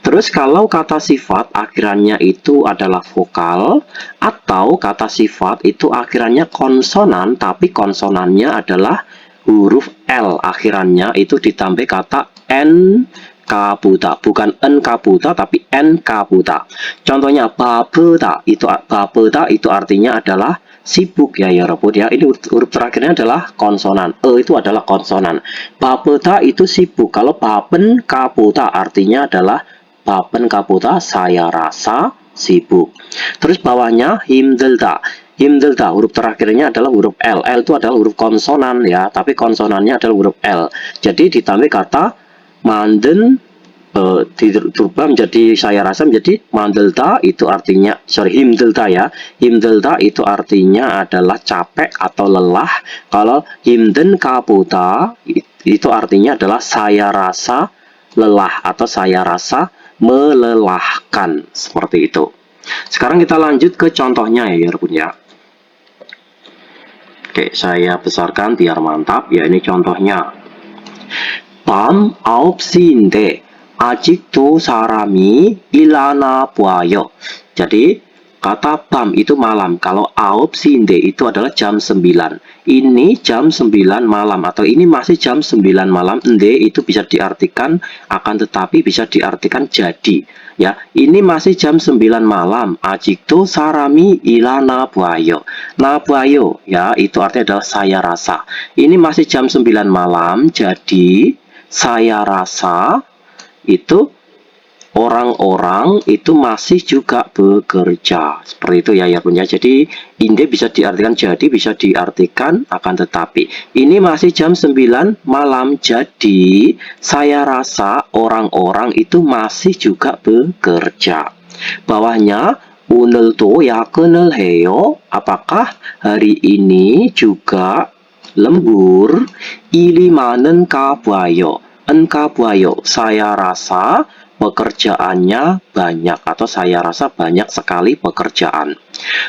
Terus kalau kata sifat akhirannya itu adalah vokal atau kata sifat itu akhirannya konsonan tapi konsonannya adalah huruf L akhirannya, itu ditambah kata N kabuta, bukan N kabuta tapi N kabuta. Contohnya babeta itu artinya adalah sibuk ya Bun ya. Ini huruf terakhirnya adalah konsonan, itu adalah konsonan. Babeta itu sibuk. Kalau baben kabuta artinya adalah baben kabuta saya rasa sibuk. Terus bawahnya himdelta. Himdelta huruf terakhirnya adalah huruf L. L itu adalah huruf konsonan ya, tapi konsonannya adalah huruf L. Jadi ditambah kata manden, dirubah menjadi saya rasa menjadi mandelta, itu artinya himdelta ya. Himdelta itu artinya adalah capek atau lelah. Kalau himden kabuta itu artinya adalah saya rasa lelah atau saya rasa melelahkan, seperti itu. Sekarang kita lanjut ke contohnya ya Bun ya. Oke, saya besarkan biar mantap ya. Ini contohnya. 밤 9시인데 아직도 사람이 일하나 봐요. Jadi kata bam itu malam. Kalau 9시인데 itu adalah jam 9. Ini jam 9 malam atau ini masih jam 9 malam. Ende itu bisa diartikan akan tetapi bisa diartikan jadi. Ya, ini masih jam 9 malam. Ajikto sarami ilana buayo. Nabuayo ya, itu artinya adalah saya rasa. Ini masih jam 9 malam, jadi saya rasa itu orang-orang itu masih juga bekerja, seperti itu ya Bun ya. Jadi inde bisa diartikan jadi, bisa diartikan akan tetapi. Ini masih jam 9 malam, jadi saya rasa orang-orang itu masih juga bekerja. Bawahnya 오늘도 야근을 해요. Apakah hari ini juga lembur? 일이 많은가 봐요. Enka buayo, saya rasa pekerjaannya banyak atau saya rasa banyak sekali pekerjaan.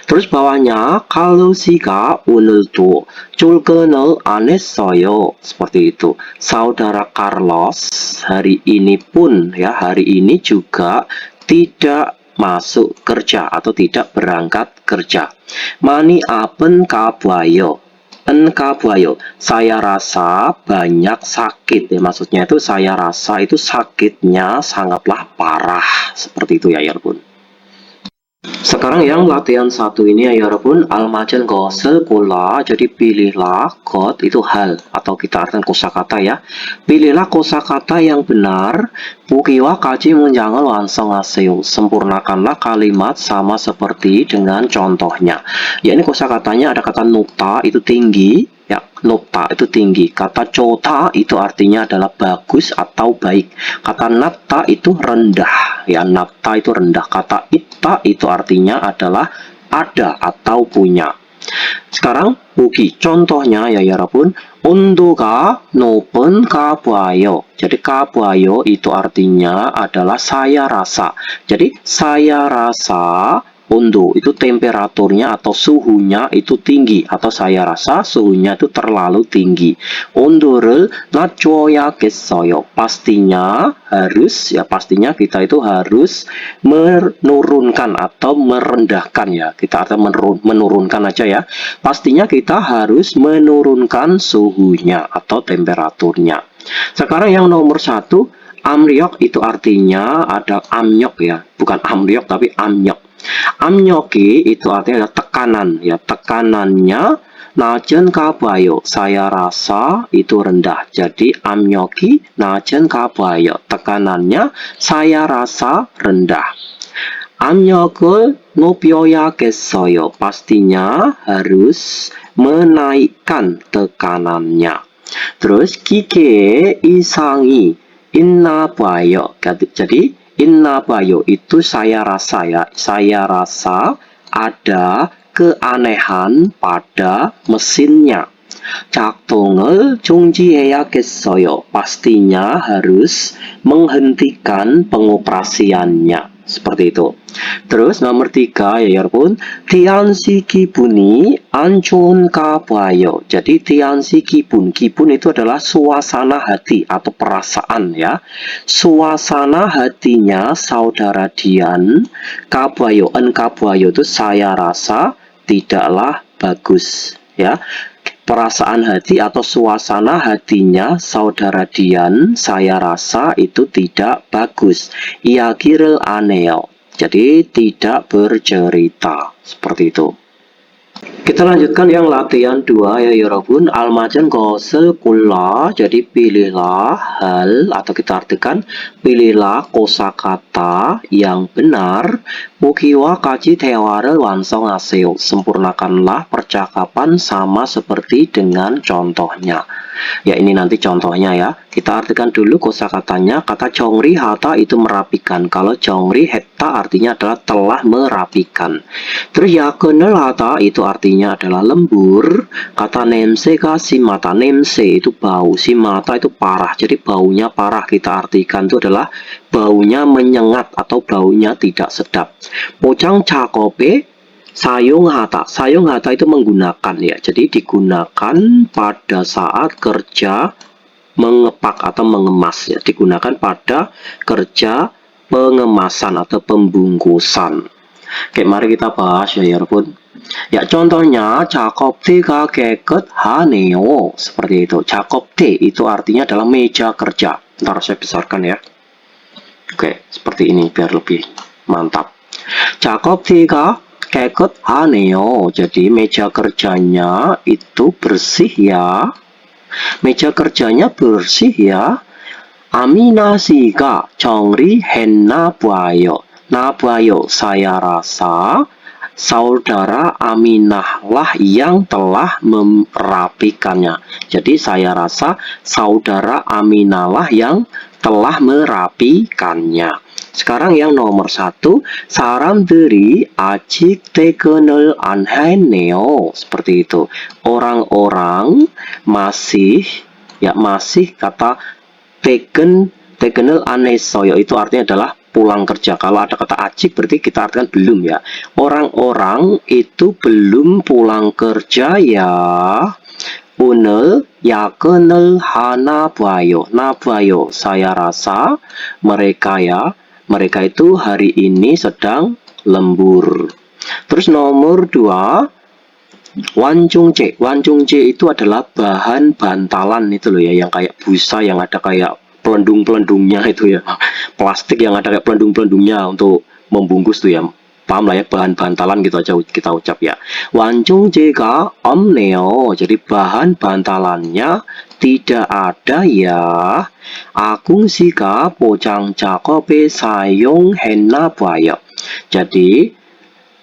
Terus bawahnya kalau siga 오늘도 출근을 안 했어요. Seperti itu. Saudara Carlos hari ini pun ya, hari ini juga tidak masuk kerja atau tidak berangkat kerja. 많이 아픈 가봐요. Enkabuayo, saya rasa banyak sakit ya, maksudnya itu saya rasa itu sakitnya sangatlah parah, seperti itu ya Yarbun. Sekarang yang latihan satu ini ya Yarbun, almajan gosel kula, jadi pilihlah got itu hal atau kita artikan kosakata ya. Pilihlah kosakata yang benar. Bukiwa kaji menjangan wansong aseo. Sempurnakanlah kalimat sama seperti dengan contohnya. Ya ini kosakatanya ada kata nukta itu tinggi. Ya, nukta itu tinggi. Kata cota itu artinya adalah bagus atau baik. Kata natta itu rendah. Ya, natta itu rendah. Kata itta itu artinya adalah ada atau punya. Sekarang buki. Contohnya ya Yarbun, 온도가 높은 가봐요. Jadi 가봐요 itu artinya adalah saya rasa. Jadi saya rasa 온도 itu temperaturnya atau suhunya itu tinggi, atau saya rasa suhunya itu terlalu tinggi. 온도를 낮춰야겠어요. Pastinya harus ya, pastinya kita itu harus menurunkan atau merendahkan ya. Kita akan menurunkan aja ya. Pastinya kita harus menurunkan suhunya atau temperaturnya. Sekarang yang nomor 1, amryok itu artinya ada amnyok ya, bukan amryok tapi amnyok. Amnyoki itu artinya adalah tekanan ya, tekanannya 낮은 가봐요. Saya rasa itu rendah. Jadi amnyoki 낮은 가봐요. tekanannya saya rasa rendah. 압력을 높여야겠어요. pastinya harus menaikkan tekanannya. Terus 기계에 이상이 있나 봐요. Jadi innabayo itu saya rasa ya, saya rasa ada keanehan pada mesinnya. 작동을 중지해야겠어요. pastinya harus menghentikan pengoperasiannya. Seperti itu. Terus nomor 3 ya Yarbun, tiansi 기분이 안 좋은가 봐요. Jadi tiansi 기분, 기분 itu adalah suasana hati atau perasaan ya. Suasana hatinya saudara Dian, kabayo, kabayo itu saya rasa tidaklah bagus ya. Perasaan hati atau suasana hatinya saudara Dian, saya rasa itu tidak bagus. Iagiril aneo. Jadi tidak bercerita. Seperti itu. Kita lanjutkan yang latihan 2 ya Yarbun. Almajan gosel kula. Jadi pilihlah hal atau kita artikan pilihlah kosakata yang benar. Mukiwa kaji tewarel wansong aseo. Sempurnakanlah percakapan sama seperti dengan contohnya. Ya ini nanti contohnya ya. Kita artikan dulu kosakatanya. Kata jongri hata itu merapikan. Kalau jongri heta artinya adalah telah merapikan. Terus yakenel hata itu artinya adalah lembur. Kata nemseka si mata, nemse itu bau, si mata itu parah. Jadi baunya parah kita artikan itu adalah baunya menyengat atau baunya tidak sedap. Pocang cakope sayung hata itu menggunakan ya, jadi digunakan pada saat kerja mengepak atau mengemas ya, digunakan pada kerja pengemasan atau pembungkusan. Oke, mari kita bahas ya Yarbun. Ya contohnya 작업대가 깨끗하네요. Seperti itu. 작업대 itu artinya adalah meja kerja. Ntar saya besarkan ya. Oke, seperti ini biar lebih mantap. 작업대가 깨끗하네요. Jadi meja kerjanya itu bersih ya. Meja kerjanya bersih ya. Amina 씨가 정리했나 봐요. 나봐요, saya rasa saudara Aminah lah yang telah merapikannya. Jadi saya rasa saudara Aminah lah yang telah merapikannya. Sekarang yang nomor 1, 사람들이 아직 퇴근을 안 했네요. Seperti itu. Orang-orang masih kata 퇴근을 안 했어요. itu artinya adalah pulang kerja. Kalau ada kata 아직 berarti kita artikan belum ya. Orang-orang itu belum pulang kerja ya. 오늘 야근을 하나 봐요. 나봐요. Saya rasa mereka itu hari ini sedang lembur. Terus nomor 2, wanjungje. Wanjungje itu adalah bahan bantalan itu loh ya, yang kayak busa yang ada kayak pelendung-pelendungnya itu ya. Plastik yang ada kayak pelendung-pelendungnya untuk membungkus tuh ya. Paham lah ya, bahan bantalan gitu aja kita ucap ya. wanjung제가 없네요. Jadi bahan bantalannya tidak ada ya. 아궁씨가 포장 작업에 사용했나 봐요. Jadi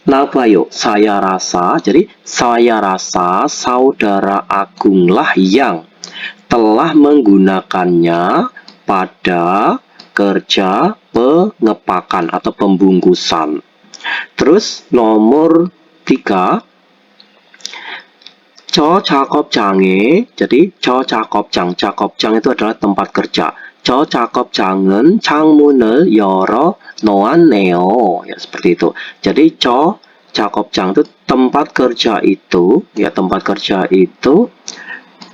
나봐요, saya rasa. Jadi saya rasa saudara Agung lah yang telah menggunakannya pada kerja pengepakan atau pembungkusan. Terus nomor 3, 저 작업장에, jadi 저 작업장 itu adalah tempat kerja. 저 작업장은 창문을 열어 놓았네요. Ya, seperti itu. Jadi 저 작업장 itu tempat kerja itu, ya tempat kerja itu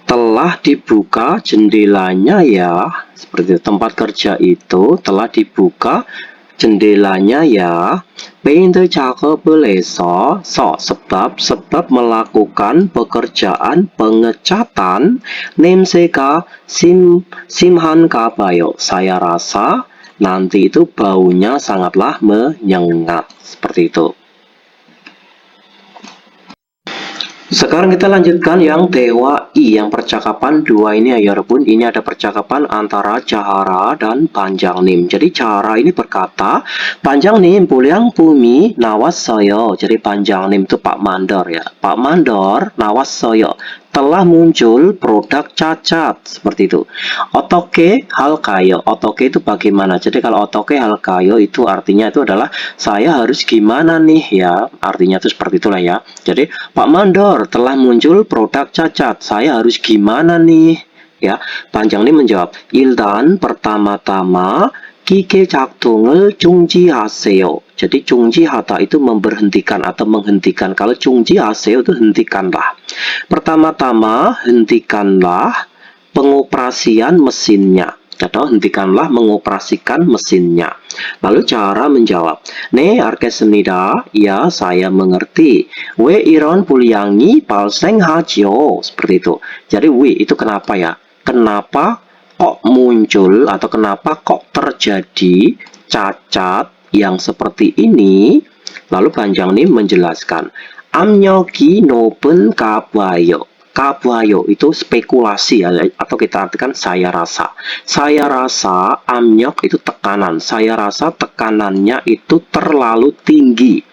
telah dibuka jendelanya ya. Seperti itu. Tempat kerja itu telah dibuka jendelanya ya. 페인트 작업을 해서 sebab melakukan pekerjaan pengecatan. 냄새가 심한가 봐요. Saya rasa nanti itu baunya sangatlah menyengat. Seperti itu. Sekarang kita lanjutkan yang Dewa I, yang percakapan 2 ini ya 여러분. Ini ada percakapan antara Jahara dan Panjangnim. Jadi Jahara ini berkata, Panjangnim pulang bumi 나왔어요. Jadi Panjangnim itu Pak Mandor ya. Pak Mandor 나왔어요. Telah muncul produk cacat. Seperti itu. 어떻게 할까요? 어떻게 itu bagaimana. Jadi kalau 어떻게 할까요 itu artinya itu adalah saya harus gimana nih ya. Artinya itu seperti itulah ya. Jadi Pak Mandor telah muncul produk cacat. Saya harus gimana nih? Ya, Panjangnim menjawab, 일단 pertama-tama 기계 작동을 중지하세요. Jadi 중지하다 itu memberhentikan atau menghentikan. Kalau 중지하세요 itu hentikanlah. Pertama-tama hentikanlah pengoperasian mesinnya. Atau hentikanlah mengoperasikan mesinnya. Lalu Jahara menjawab, 네, 알겠습니다. Ya, saya mengerti. 왜 이런 불량이 발생하죠? Seperti itu. Jadi itu kenapa ya? Kenapa kok muncul atau kenapa kok terjadi cacat yang seperti ini? Lalu Panjangnim menjelaskan, 압력이 높은 가봐요. Kabayo itu spekulasi ya, atau kita artikan saya rasa. Saya rasa amnyok itu tekanan. Saya rasa tekanannya itu terlalu tinggi.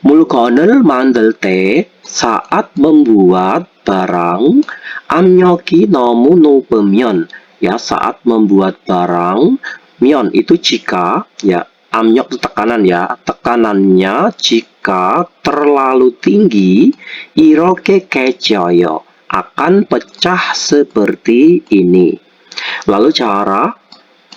물건을 만들 때 saat membuat barang 압력이 너무 높으면, ya saat membuat barang 면 itu jika ya amnyok itu tekanan ya, tekanannya jika terlalu tinggi 이렇게 깨져요. Akan pecah seperti ini. Lalu Jahara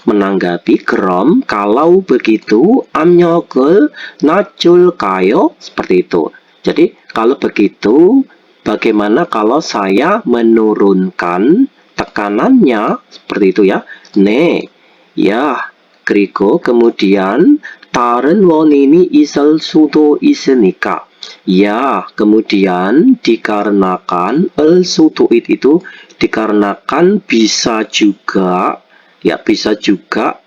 menanggapi, 그럼 kalau begitu 압력을 낮출까요? Seperti itu. Jadi kalau begitu bagaimana kalau saya menurunkan tekanannya? Seperti itu ya. 네. Ya. 그리고 kemudian 다른 원인이 있을 수도 있으니까. Ya, kemudian dikarenakan el-sutuit itu dikarenakan bisa juga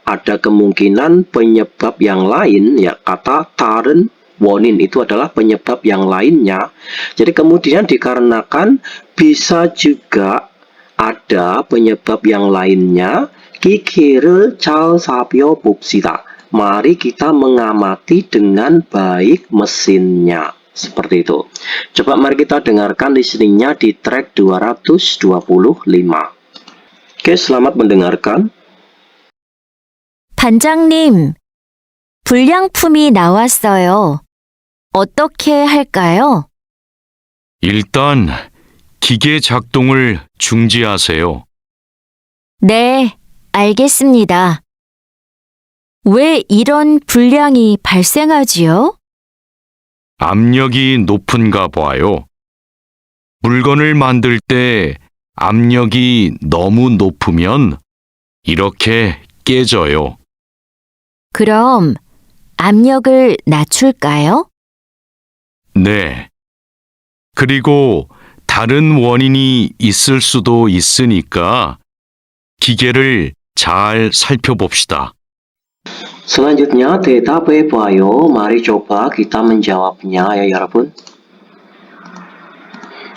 ada kemungkinan penyebab yang lain ya. Kata taren wonin itu adalah penyebab yang lainnya. Jadi kemudian dikarenakan bisa juga ada penyebab yang lainnya. 기기를 잘 살펴봅시다. Mari kita mengamati dengan baik mesinnya. Seperti itu. Coba mari kita dengarkan listeningnya di track 225. Oke, selamat mendengarkan. 반장님, 불량품이 나왔어요. 어떻게 할까요? 일단 기계 작동을 중지하세요. 네, 알겠습니다. 왜 이런 불량이 발생하지요? 압력이 높은가 봐요. 물건을 만들 때 압력이 너무 높으면 이렇게 깨져요. 그럼 압력을 낮출까요? 네. 그리고 다른 원인이 있을 수도 있으니까 기계를 잘 살펴봅시다. Selanjutnya, 대답해봐요. Mari coba kita menjawabnya ya 여러분.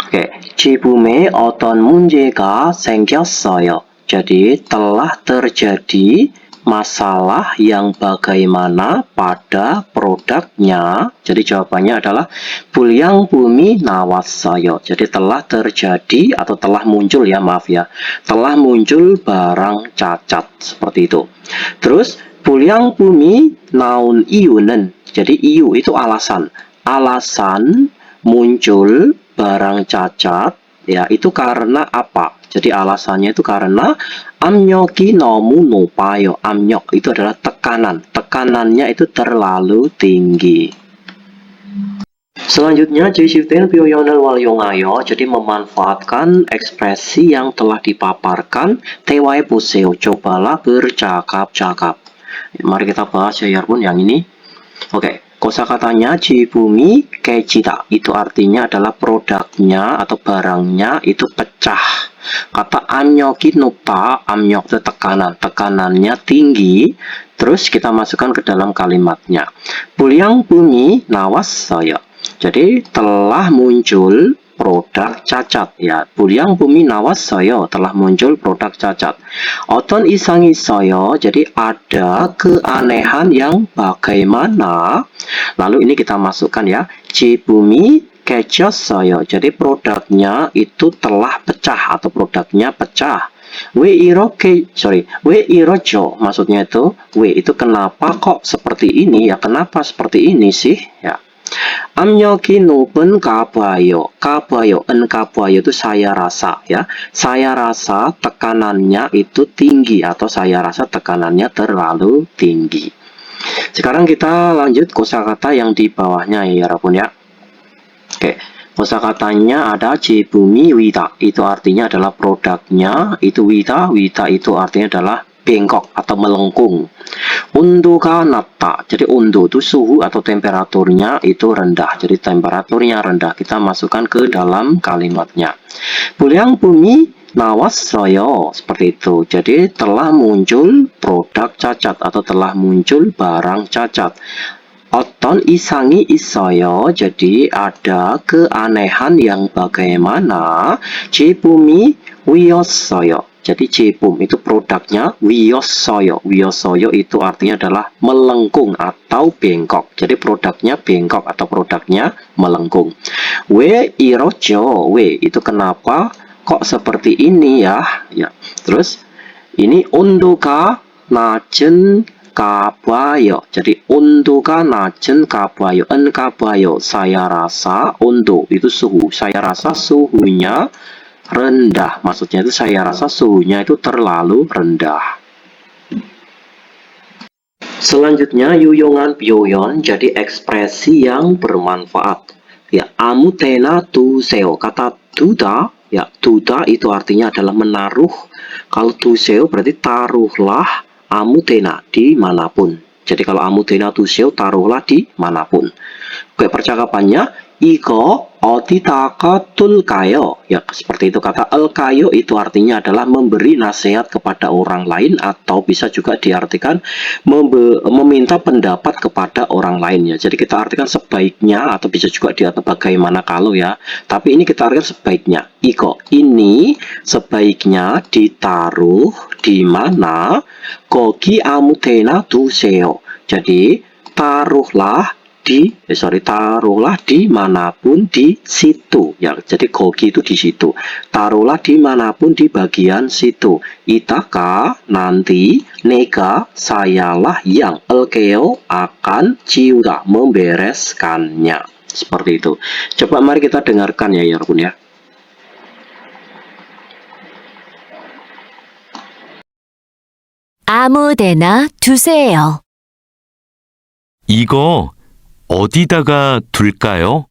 Oke, 지붕에 어떤 문제가 생겼어요. Jadi, telah terjadi masalah yang bagaimana pada produknya. Jadi, jawabannya adalah 불량 bumi 나왔어요. Jadi, telah terjadi atau telah muncul ya, maaf ya. Telah muncul barang cacat. Seperti itu. Terus, 불량 bumi naun iunen. Jadi, iu itu alasan. Alasan muncul barang cacat ya itu karena apa? Jadi alasannya itu karena 압력이 너무 높아요. 압력 itu adalah tekanan. Tekanannya itu terlalu tinggi. Selanjutnya J10 표현을 활용하여 jadi memanfaatkan ekspresi yang telah dipaparkan. 대화해 보세요. Cobalah bercakap-cakap. Mari kita bahas ya Yarbun yang ini. Oke. Kosakatanya 지붕이 깨지다 itu artinya adalah produknya atau barangnya itu pecah. Kata 압력이 높다, 압력 itu tekanan, tekanannya tinggi. Terus kita masukkan ke dalam kalimatnya. 불량 bumi 나왔어요. Jadi telah muncul produk cacat ya. 불량 bumi 나왔어요. Telah muncul produk cacat. 어떤 이상이 있어요. Jadi ada keanehan yang bagaimana. Lalu ini kita masukkan ya. 지붕이 깨졌어요. Jadi produknya itu telah pecah atau produknya pecah. 왜 이러죠? Maksudnya itu kenapa kok seperti ini ya? Kenapa seperti ini sih ya? 압력이 높은 가봐요. 가봐요 itu saya rasa ya. Saya rasa tekanannya itu tinggi atau saya rasa tekanannya terlalu tinggi. Sekarang kita lanjut kosakata yang di bawahnya ya Yarbun ya. Oke. Kosakatanya ada 지붕이 위다. Itu artinya adalah produknya. Itu 위다 itu artinya adalah bengkok atau melengkung. 온도가 낮다. Jadi 온도 itu suhu atau temperaturnya itu rendah. Jadi temperaturnya rendah. Kita masukkan ke dalam kalimatnya. 불량 bumi 나왔어요. Seperti itu. Jadi telah muncul produk cacat atau telah muncul barang cacat. 어떤 이상이 있어요. Jadi ada keanehan yang bagaimana. 제품이 위였어요. Jadi 제품 itu produknya 위였어요. 위였어요 itu artinya adalah melengkung atau bengkok. Jadi produknya bengkok atau produknya melengkung. 왜 이렇죠? 왜 itu kenapa kok seperti ini ya? Ya. Terus ini 온도가 낮은 가봐요. Jadi 온도가 낮은 가봐요. 가봐요. Saya rasa 온도 itu suhu. Saya rasa suhunya rendah. Maksudnya itu saya rasa suhunya itu terlalu rendah. Selanjutnya 유용한 표현. Jadi ekspresi yang bermanfaat. Ya, 아무 때나 두세요. Kata 두다, ya 두다 itu artinya adalah menaruh. Kalau 두세요 berarti taruhlah. 아무 때나 dimanapun. Jadi kalau 아무 때나 두세요 taruhlah dimanapun. Oke, percakapannya 이거 어디다가 둘까요? Ya, seperti itu kata alkayo itu artinya adalah memberi nasihat kepada orang lain atau bisa juga diartikan meminta pendapat kepada orang lainnya. Jadi kita artikan sebaiknya atau bisa juga diartikan bagaimana kalau ya. Tapi ini kita artikan sebaiknya. Iko ini sebaiknya ditaruh di mana? 거기 아무 데나 두세요. Jadi taruhlah dimanapun di situ ya. Jadi kogi itu di situ. Taruhlah dimanapun di bagian situ. Itaka nanti, nega sayalah yang elkeo akan ciuda membereskannya. Seperti itu. Coba mari kita dengarkan ya Yarbun ya. 아무데나 두세요. 이거 어디다가 둘까요?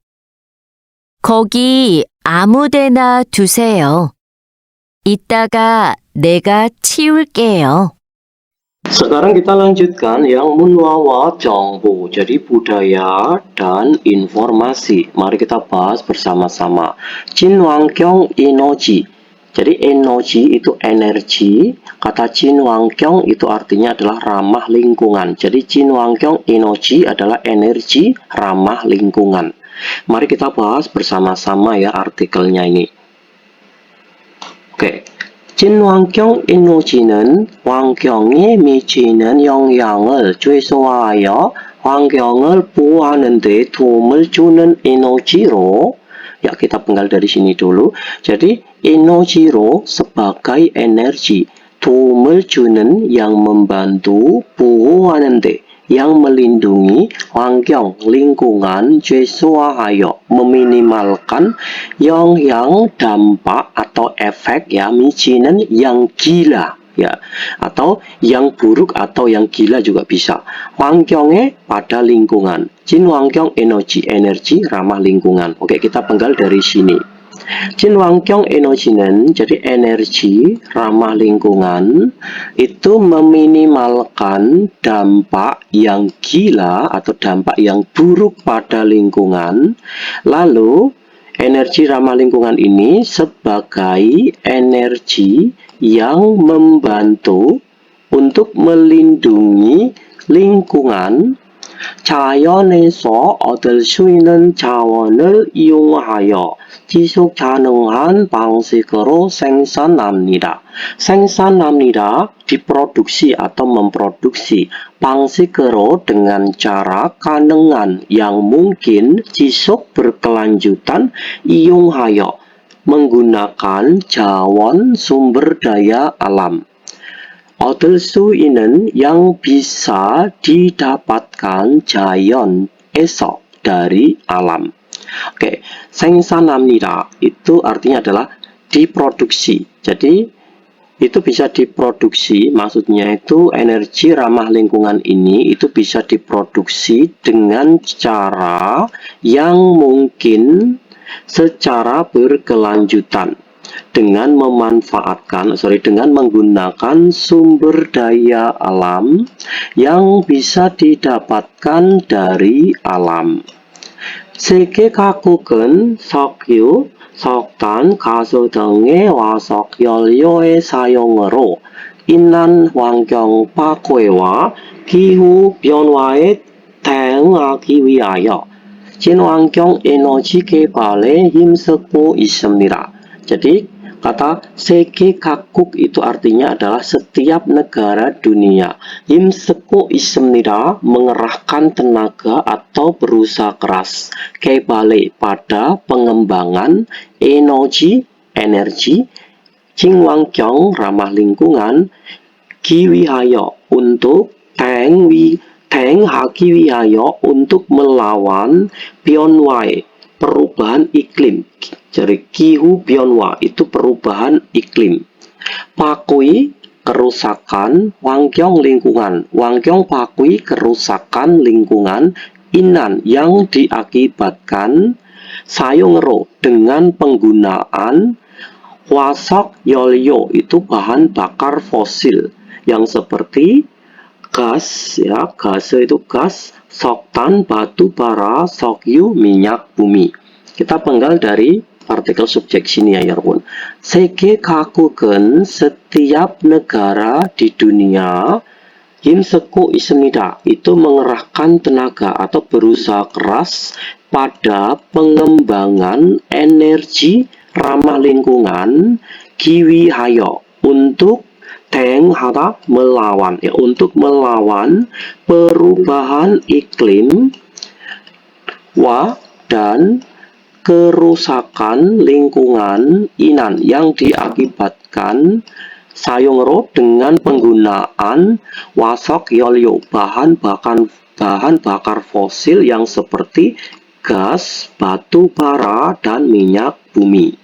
거기 아무데나 두세요. 이따가 내가 치울게요. Sekarang kita lanjutkan yang munwawa 정보, jadi budaya dan informasi. Mari kita bahas bersama-sama. 친환경 에너지. Jadi energi itu energi, kata 친환경 itu artinya adalah ramah lingkungan. Jadi 친환경 에너지 adalah energi ramah lingkungan. Mari kita bahas bersama-sama ya artikelnya ini. Oke. 친환경 에너지는 환경에 미치는 영향을 최소화하여 환경을 보호하는 데 도움을 주는 에너지로, ya kita penggal dari sini dulu. Jadi energi로 sebagai energi, 도움을 주는 yang membantu, 보호하는 데 yang melindungi, 환경 lingkungan, 최소화하여 meminimalkan, 영향 dampak atau efek ya, 미치는 yang gila ya, atau yang buruk atau yang gila juga bisa. 환경에 pada lingkungan, 친환경 에너지, energi ramah lingkungan. Oke, kita penggal dari sini. 친환경 에너지는 jadi energi ramah lingkungan itu meminimalkan dampak yang gila atau dampak yang buruk pada lingkungan. Lalu energi ramah lingkungan ini sebagai energi yang membantu untuk melindungi lingkungan. 자연에서 얻을 수 있는 자원을 이용하여 지속 가능한 방식으로 생산합니다. 생산합니다, diproduksi atau memproduksi. 방식으로 dengan cara, 가능한 yang mungkin, 지속 berkelanjutan, 이용하여 menggunakan 자원 sumber daya alam. 얻을 수 있는 yang bisa didapatkan 자연에서 dari alam. Oke, 생산합니다 itu artinya adalah diproduksi. Jadi itu bisa diproduksi, maksudnya itu energi ramah lingkungan ini itu bisa diproduksi dengan cara yang mungkin secara berkelanjutan. Dengan menggunakan sumber daya alam yang bisa didapatkan dari alam. 세계 각국은 석유, 석탄, 가스 등의 화석 연료의 사용으로 인한 환경 파괴와 기후 변화에 대응하기 위하여 친환경 에너지 개발에 힘쓰고 있습니다. Jadi kata 세계 각국 itu artinya adalah setiap negara dunia. 힘쓰고 있습니다, mengerahkan tenaga atau berusaha keras. 개발에 pada pengembangan, energi 친환경 ramah lingkungan, 기위하여 untuk, 대응하기 위하여 untuk melawan, 변화에 perubahan iklim. Jadi 기후 변화 itu perubahan iklim. 파괴 kerusakan, 환경 lingkungan. 환경 파괴 kerusakan lingkungan, 인한 yang diakibatkan, 사용으로 dengan penggunaan, 화석 연료 itu bahan bakar fosil yang seperti gas ya, gas itu gas, 석탄 batu bara, 석유 minyak bumi. Kita penggal dari partikel subjek sini ya 여러분. 세계 각국은 setiap negara di dunia 힘쓰고 있습니다. Itu mengerahkan tenaga atau berusaha keras pada pengembangan energi ramah lingkungan, 기위하여 untuk, 대응하다 melawan ya, untuk melawan perubahan iklim, dan kerusakan lingkungan, inan yang diakibatkan, 사용으로 dengan penggunaan, 화석 연료 bahan bakar fosil yang seperti gas, batu bara dan minyak bumi.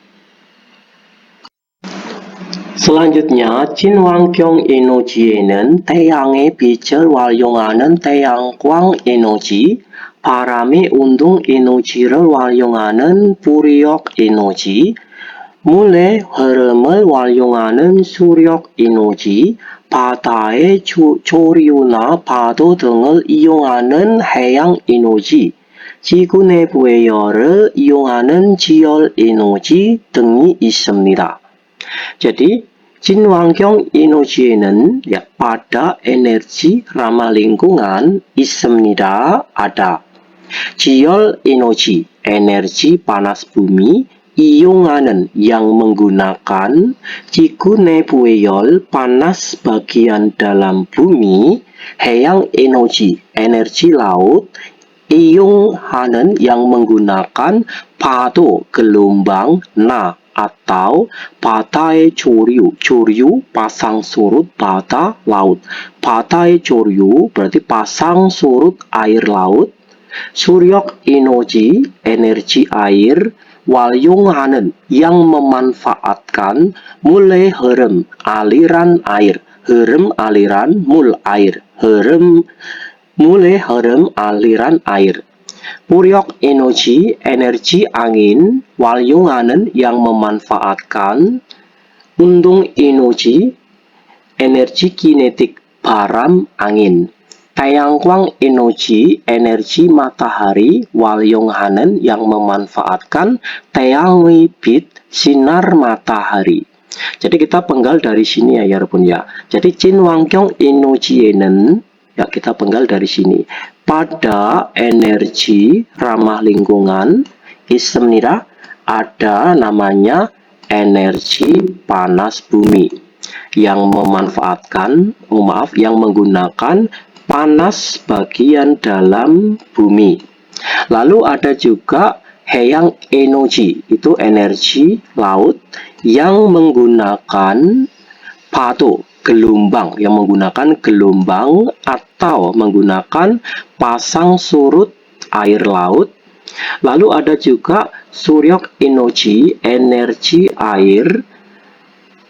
Selanjutnya, 친환경 에너지에는 태양의 빛을 활용하는 태양광 에너지, 바람의 운동 에너지를 활용하는 부력 에너지, 물의 흐름을 활용하는 수력 에너지, 바다의 조류나 파도 등을 이용하는 해양 에너지, 지구 내부의 열을 이용하는 지열 에너지 등이 있습니다. Jadi, 친환경 에너지에는 pada energi ramah lingkungan 있습니다. ada. 지열 에너지, energi panas bumi, i용하는 yang menggunakan, 지구 내부의 열, panas bagian dalam bumi, 해양 에너지, energi laut, i용하는 yang menggunakan, 파도, gelombang, na, atau 바다의 조류 pasang surut 바다 laut. 바다의 조류 berarti pasang surut air laut. 수력 에너지, energi air. 활용하는 yang memanfaatkan. mulai 흐름, aliran air. 흐름 aliran, mul air. 흐름, mulai 흐름 aliran air. Puryok energi, energi angin, 활용하는 yang memanfaatkan. Undung energi, energi kinetik, baram angin. 태양광 energi, energi matahari, 활용하는 yang memanfaatkan. 태양의 빛, sinar matahari. Jadi kita penggal dari sini ya 여러분 ya. Jadi 친환경 에너지에는 ya kita penggal dari sini. Pada energi ramah lingkungan 있습니다. ada namanya energi panas bumi yang memanfaatkan, yang menggunakan panas bagian dalam bumi. Lalu ada juga 해양 energi, itu energi laut yang menggunakan 파도, gelombang, yang menggunakan gelombang atau menggunakan pasang surut air laut. Lalu ada juga suryok energi, energi air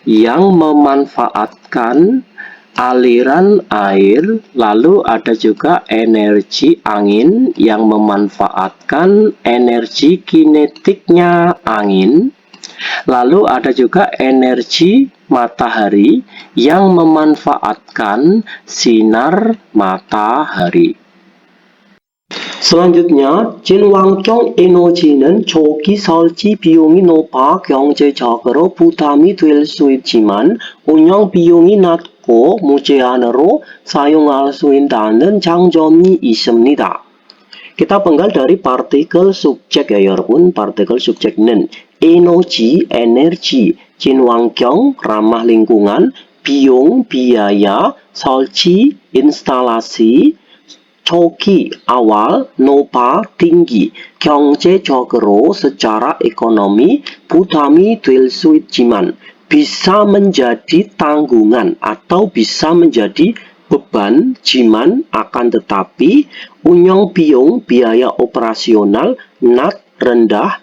yang memanfaatkan aliran air. Lalu ada juga energi angin yang memanfaatkan energi kinetiknya angin. Lalu ada juga energi matahari yang memanfaatkan sinar matahari. Selanjutnya, 친환경 에너지는 초기 설치 비용이 높아 경제적으로 부담이 될 수 있지만 운영 비용이 낮고 무제한으로 사용할 수 있다는 장점이 있습니다. Kita penggal dari partikel subjek ya 여러분. partikel subjek는 energi, 친환경, ramah lingkungan, 비용, biaya, 설치, instalasi, 초기, awal, 높아, tinggi, 경제적으로, secara ekonomi, 부담이 될 수 있지만, bisa menjadi tanggungan atau bisa menjadi beban, jiman, akan tetapi, 운영 비용, biaya operasional, not, rendah,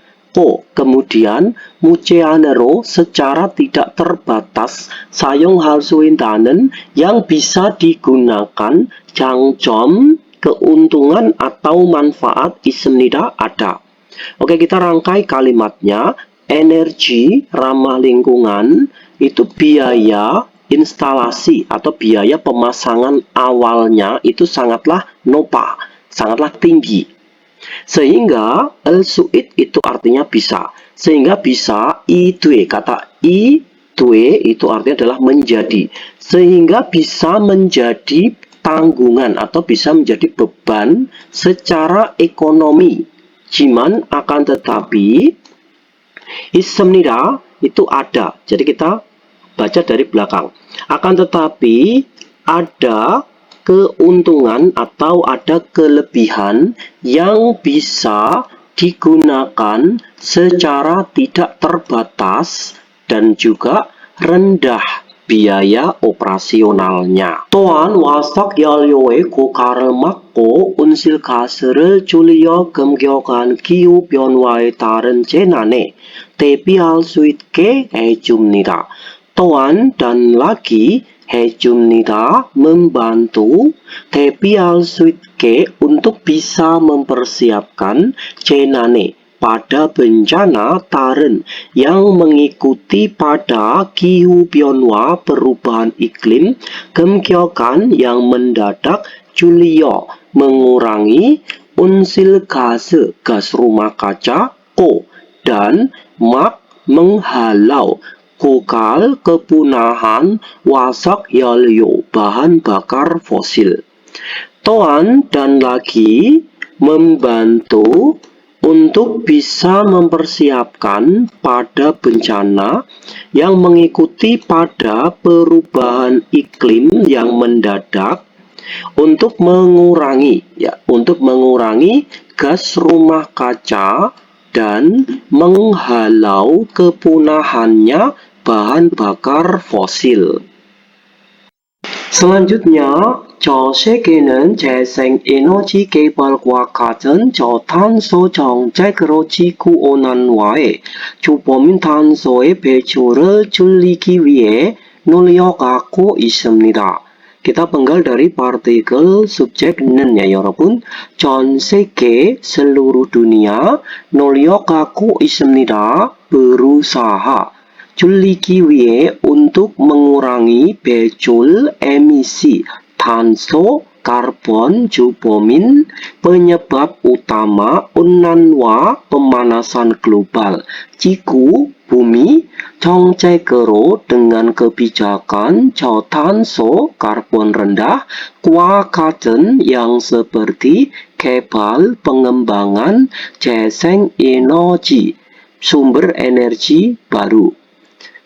kemudian, 무제한으로, secara tidak terbatas, 사용할 수 있다는, yang bisa digunakan, 장점, keuntungan atau manfaat 있습니다, ada. Oke, kita rangkai kalimatnya. Energi ramah lingkungan itu biaya instalasi atau biaya pemasangan awalnya itu sangatlah nopa, sangatlah tinggi. Sehingga el-suit itu artinya bisa. Sehingga bisa itue, kata itue itu artinya adalah menjadi. Sehingga bisa menjadi tanggungan atau bisa menjadi beban secara ekonomi. Jiman akan tetapi 있습니다 itu ada. Jadi kita baca dari belakang. Akan tetapi ada keuntungan atau ada kelebihan yang bisa digunakan secara tidak terbatas dan juga rendah biaya operasionalnya. 또한 화석 연료의 고가를 막고 온실가스를 줄여 급격한 기후 변화에 따른 재난에 대비할 수 있게 해줍니다. 또한 dan lagi 해줍니다 membantu 대비할 수 있게 untuk bisa mempersiapkan 재난에 pada bencana 다른 yang mengikuti pada 기후변화 perubahan iklim gemgiokan yang mendadak Julio mengurangi unsil gas rumah kaca ko dan mak menghalau kokal kepunahan wasak yalyo bahan bakar fosil. Toan dan lagi membantu untuk bisa mempersiapkan pada bencana yang mengikuti pada perubahan iklim yang mendadak untuk mengurangi gas rumah kaca dan menghalau kepunahannya bahan bakar fosil. Selanjutnya, 저 세계는 재생 에너지 개발과 같은 저탄소 정책으로 지구 온난화의 주범인 탄소의 배출을 줄이기 위해 노력하고 있습니다. Kita penggal dari partikel subjek 는 ya 여러분. 전 세계 seluruh dunia 노력하고 있습니다. berusaha. 줄이기 위해 untuk mengurangi 배출 emisi 탄소 karbon jupomin penyebab utama 온난화 pemanasan global 지구 bumi 정책으로 dengan kebijakan 저탄소 karbon rendah kwa 같은 yang seperti 개발 pengembangan 재생 에너지 sumber energi baru.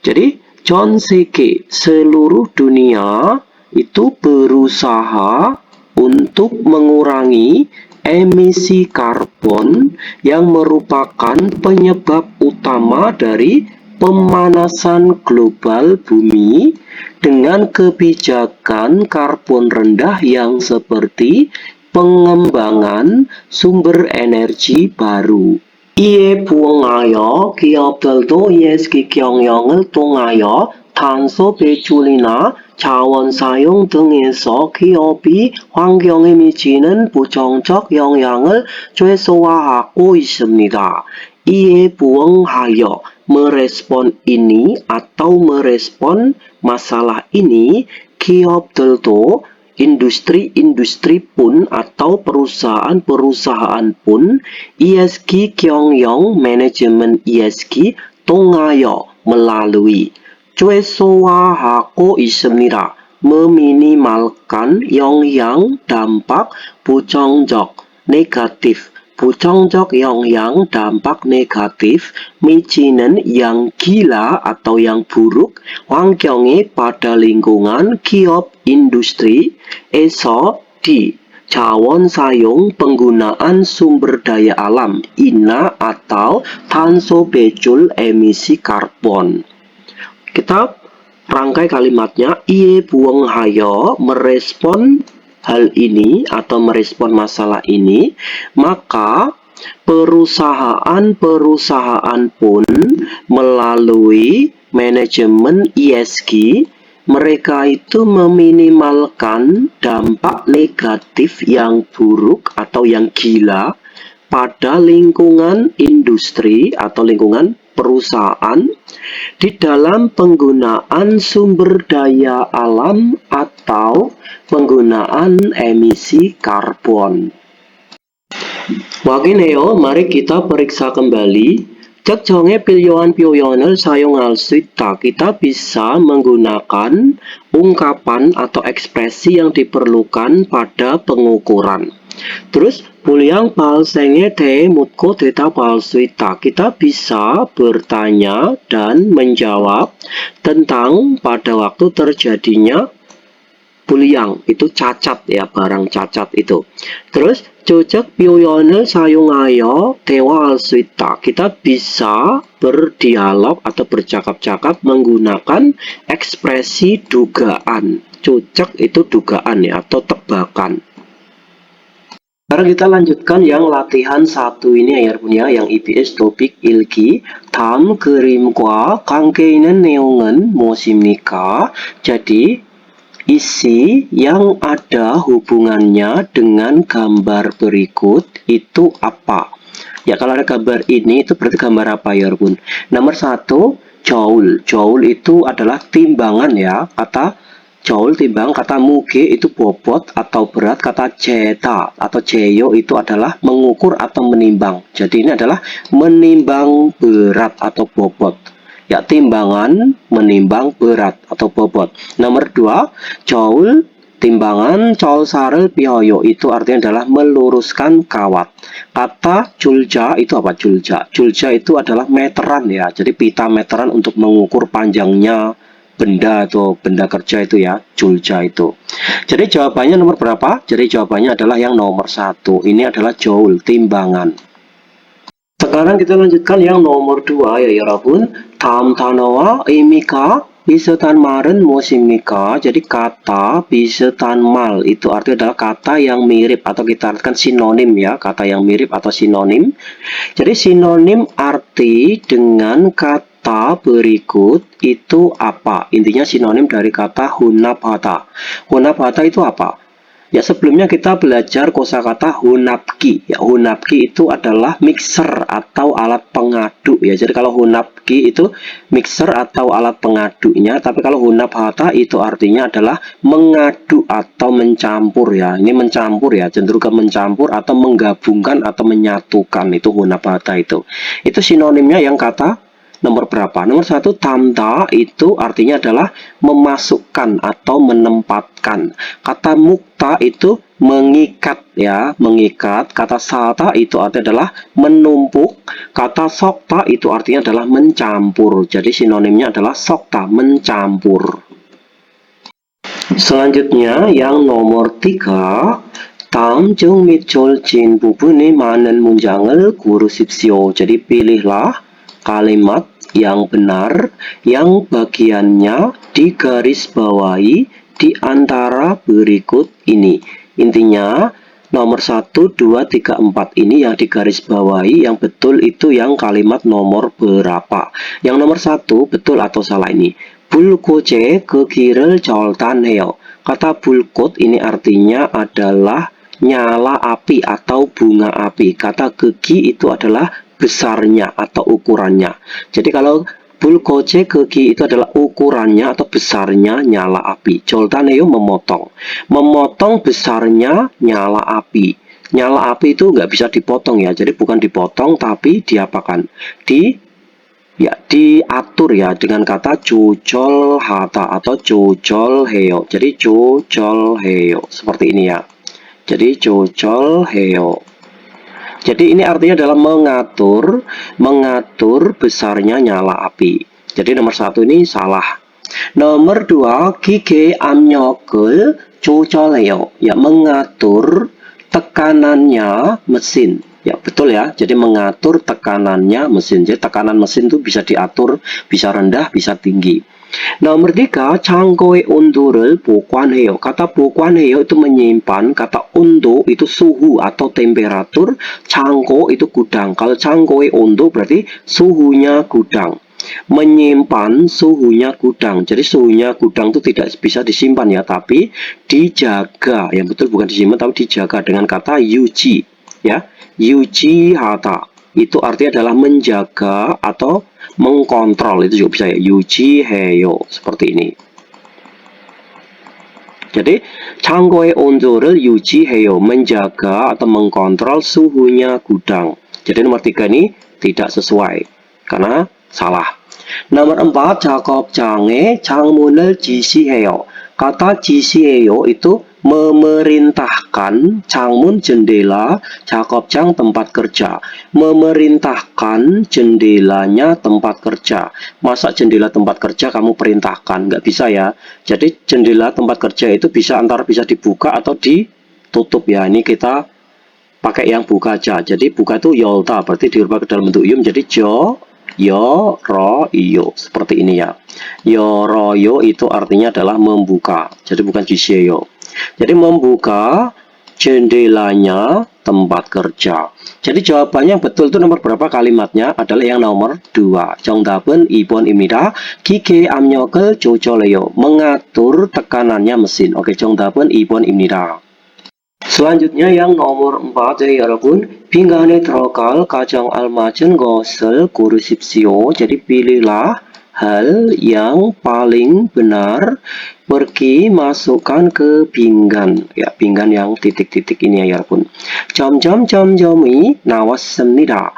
Jadi 전 세계 seluruh dunia itu berusaha untuk mengurangi emisi karbon yang merupakan penyebab utama dari pemanasan global bumi dengan kebijakan karbon rendah yang seperti pengembangan sumber energi baru. 이에 부응하여 기업들도 ESG 경영을 통하여 탄소 배출이나 자원 사용 등에서 기업이 환경에 미치는 부정적 영향을 최소화하고 있습니다. 이에 부응하여 merespon ini atau merespon masalah ini, 기업들도 industri-industri pun atau perusahaan-perusahaan pun ESG 경영 manajemen ESG 통하여 melalui 최소화하고 있습니다. meminimalkan 영향 dampak 부정적 negatif 부정적 영향 dampak negatif 미치는 yang gila atau yang buruk 환경에 pada lingkungan 기업 industri e서 di 자원 사용 penggunaan sumber daya alam INA atau 탄소 배출 emisi karbon. Kita rangkai kalimatnya. Iye buanghayo merespon hal ini atau merespon masalah ini, maka perusahaan-perusahaan pun melalui manajemen ESG mereka itu meminimalkan dampak negatif yang buruk atau yang gila pada lingkungan industri atau lingkungan perusahaan di dalam penggunaan sumber daya alam atau penggunaan emisi karbon. 확인해요. mari kita periksa kembali. 적정의 필요한 표현을 사용할 수 있다. Kita bisa menggunakan ungkapan atau ekspresi yang diperlukan pada pengukuran. Terus 불량 발생에 대해 묻고 대답할 수 있다. Kita bisa bertanya dan menjawab tentang pada waktu terjadinya 불량, itu cacat ya, barang cacat itu. Terus 조작 표현을 사용하여 대화할 수 있다. Kita bisa berdialog atau bercakap-cakap menggunakan ekspresi dugaan. 조작 itu dugaan ya, atau tebakan. Sekarang kita lanjutkan yang latihan satu ini ya punya yang EBS topik ilki 다음 그림과 관계 있는 내용은 무엇입니까? Jadi isi yang ada hubungannya dengan gambar berikut itu apa? Ya kalau ada gambar ini itu berarti gambar apa ya Bun? Nomor 1 joul. Joul itu adalah timbangan ya. Kata joul timbang, kata muge itu bobot atau berat, kata jeta atau jeyo itu adalah mengukur atau menimbang. Jadi ini adalah menimbang berat atau bobot. Ya, timbangan menimbang berat atau bobot. Nomor 2, joul timbangan joul sarel pihoyo itu artinya adalah meluruskan kawat. Kata julja itu apa julja? Julja itu adalah meteran ya. Jadi pita meteran untuk mengukur panjangnya benda atau benda kerja itu ya, julja itu. Jadi jawabannya nomor berapa? Jadi jawabannya adalah yang nomor 1. Ini adalah joul, timbangan. Sekarang kita lanjutkan yang nomor 2 ya 여러분. 다음 단어와 의미가 비슷한 말은 무엇입니까? Jadi kata 비슷한 말 itu artinya adalah kata yang mirip atau kita artikan sinonim ya, kata yang mirip atau sinonim. Jadi sinonim arti dengan kata berikut itu apa? Intinya sinonim dari kata hunabhata. Hunabhata itu apa? Ya sebelumnya kita belajar kosakata hunapki. Ya hunapki itu adalah mixer atau alat pengaduk ya. Jadi kalau hunapki itu mixer atau alat pengaduknya, tapi kalau hunabhata itu artinya adalah mengaduk atau mencampur ya. Ini mencampur ya, cenderung ke mencampur atau menggabungkan atau menyatukan itu hunabhata itu. Itu sinonimnya yang kata nomor berapa? Nomor 1 tamta itu artinya adalah memasukkan atau menempatkan. Kata mukta itu mengikat ya, mengikat. Kata sata itu artinya adalah menumpuk. Kata sokta itu artinya adalah mencampur. Jadi sinonimnya adalah sokta, mencampur. Selanjutnya yang nomor 3. 다음 중 및 졸진 부분이 많은 문장을 고르십시오. Jadi pilihlah kalimat yang benar yang bagiannya digarisbawahi di antara berikut ini. Intinya nomor 1, 2, 3, 4 ini yang digarisbawahi, yang betul itu yang kalimat nomor berapa. Yang nomor 1 betul atau salah ini. 불꽃에 그 길을 절단해요. Kata bulkot ini artinya adalah nyala api atau bunga api. Kata gegi itu adalah besarnya atau ukurannya. Jadi kalau bulkoce gegi itu adalah ukurannya atau besarnya nyala api. Joltaneo memotong. Memotong besarnya nyala api. Nyala api itu nggak bisa dipotong ya. Jadi bukan dipotong tapi diapakan? Diatur ya dengan kata jojol hata atau jojol heo. Jadi jojol heo seperti ini ya. Jadi jojol heo. Jadi ini artinya adalah mengatur besarnya nyala api. Jadi nomor 1 ini salah. Nomor 2, 기계 압력을 조절해요. Ya, mengatur tekanannya mesin. Ya, betul ya. Jadi mengatur tekanannya mesin. Jadi tekanan mesin itu bisa diatur, bisa rendah, bisa tinggi. Nomor 3, 창고의 온도를 보관해요. Kata 보관해요 itu menyimpan, kata 온도 itu suhu atau temperatur, 창고 itu gudang. Kalau 창고의 온도 berarti suhunya gudang. Menyimpan suhunya gudang. Jadi suhunya gudang itu tidak bisa disimpan ya, tapi dijaga. Yang betul bukan disimpan tapi dijaga dengan kata yuji ya. Yuji hata. Itu artinya adalah menjaga atau mengkontrol, itu juga bisa ya, yuji heyo seperti ini. Jadi 창고의 온도를 유지해요, menjaga atau mengkontrol suhunya gudang. Jadi nomor 3 ini tidak sesuai karena salah. Nomor 4, 작업장에 장문을 지시해요. Kata 지시해요 itu memerintahkan, 장문 jendela, 작업장 tempat kerja. Memerintahkan jendelanya tempat kerja. Masa jendela tempat kerja kamu perintahkan? Nggak bisa ya. Jadi jendela tempat kerja itu bisa antara bisa dibuka atau ditutup ya. Ini kita pakai yang buka aja. Jadi buka itu yolta, berarti dirubah ke dalam bentuk yum. Jadi yo, ro, iyo. Seperti ini ya. Yo, ro, yo itu artinya adalah membuka. Jadi bukan jisyeyo. Jadi membuka jendelanya tempat kerja. Jadi jawabannya yang betul itu nomor berapa kalimatnya adalah yang nomor 2. 정답은 2번입니다. 기계 압력을 조절해요. mengatur tekanannya mesin. Oke, 정답은 2번입니다. Selanjutnya yang nomor 4 ya 여러분. 빈간에 들어갈 가장 알맞은 것을 고르십시오. Jadi pilihlah hal yang paling benar. Pergi masukkan ke pinggan. Ya, pinggan yang titik-titik ini ya 여러분. 점점점점이 나왔습니다.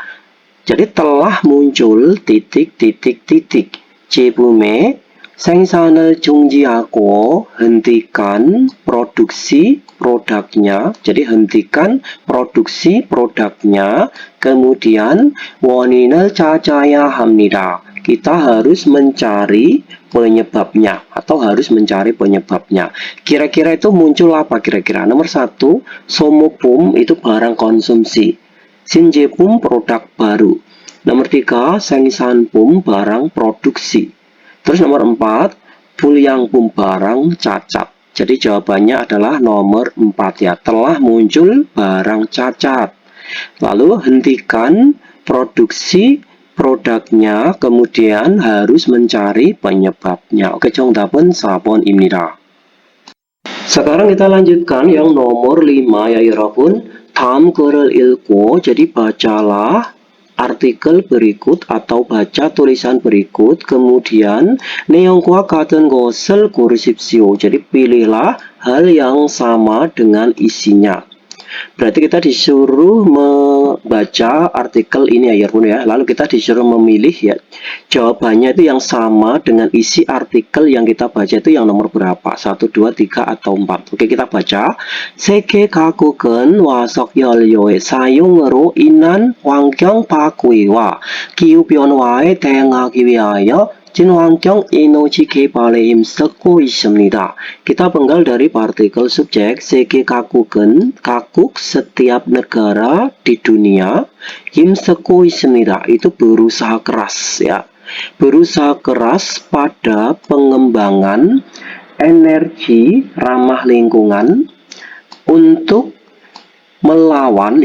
Jadi telah muncul titik-titik-titik. 제품의 생산을 중지하고 hentikan produksi produknya. Jadi hentikan produksi produknya. Kemudian 원인을 찾아야 합니다. Kita harus mencari penyebabnya atau harus mencari penyebabnya. Kira-kira itu muncul apa kira-kira? Nomor 1, 소모품 itu barang konsumsi. 신제품 produk baru. Nomor 3, 생산품 barang produksi. Terus nomor 4, 불량품 barang cacat. Jadi jawabannya adalah nomor 4 ya. Telah muncul barang cacat. Lalu hentikan produksi produknya, kemudian harus mencari penyebabnya. Oke, 정답은 4번입니다. Sekarang kita lanjutkan yang nomor 5 ya 여러분. 다음 글을 읽고, jadi bacalah artikel berikut atau baca tulisan berikut, kemudian 내용과 같은 것을 고르십시오. Jadi pilihlah hal yang sama dengan isinya. Berarti kita disuruh membaca artikel ini ya Yarpun ya. Lalu kita disuruh memilih ya. Jawabannya itu yang sama dengan isi artikel yang kita baca itu yang nomor berapa? 1, 2, 3, atau 4. Oke, kita baca. 세계 각국은 화석 연료의 사용으로 인한 환경 파괴와 기후 변화에 대응하기 위하여 친환경 에너지 개발에 힘쓰고 있습니다. Kita penggal dari partikel subjek. 세계 각국은 각국 setiap negara di dunia 힘쓰고 있습니다. Itu berusaha keras ya. Berusaha keras pada pengembangan energi ramah lingkungan untuk melawan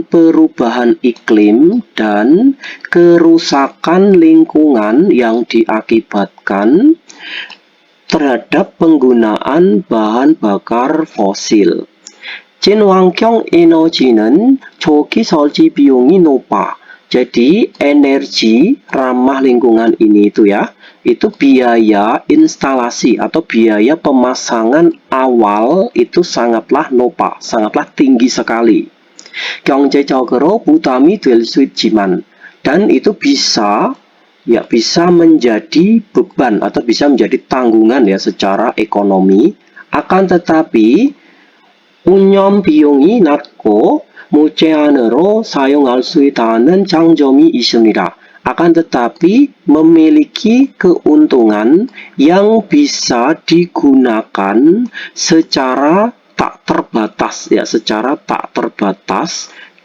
perubahan iklim dan kerusakan lingkungan yang diakibatkan terhadap penggunaan bahan bakar fosil. 친환경 에너지는 초기 설치 비용이 높아. Jadi energi ramah lingkungan ini itu biaya instalasi atau biaya pemasangan awal itu sangatlah tinggi sekali. 경제적으로 부담이 될 수 있지만, dan itu bisa menjadi beban atau bisa menjadi tanggungan ya secara ekonomi. Akan tetapi 운영 비용이 낮고 무제한으로 사용할 수 있다는 장점이 있습니다. Akan tetapi memiliki keuntungan yang bisa digunakan secara tak terbatas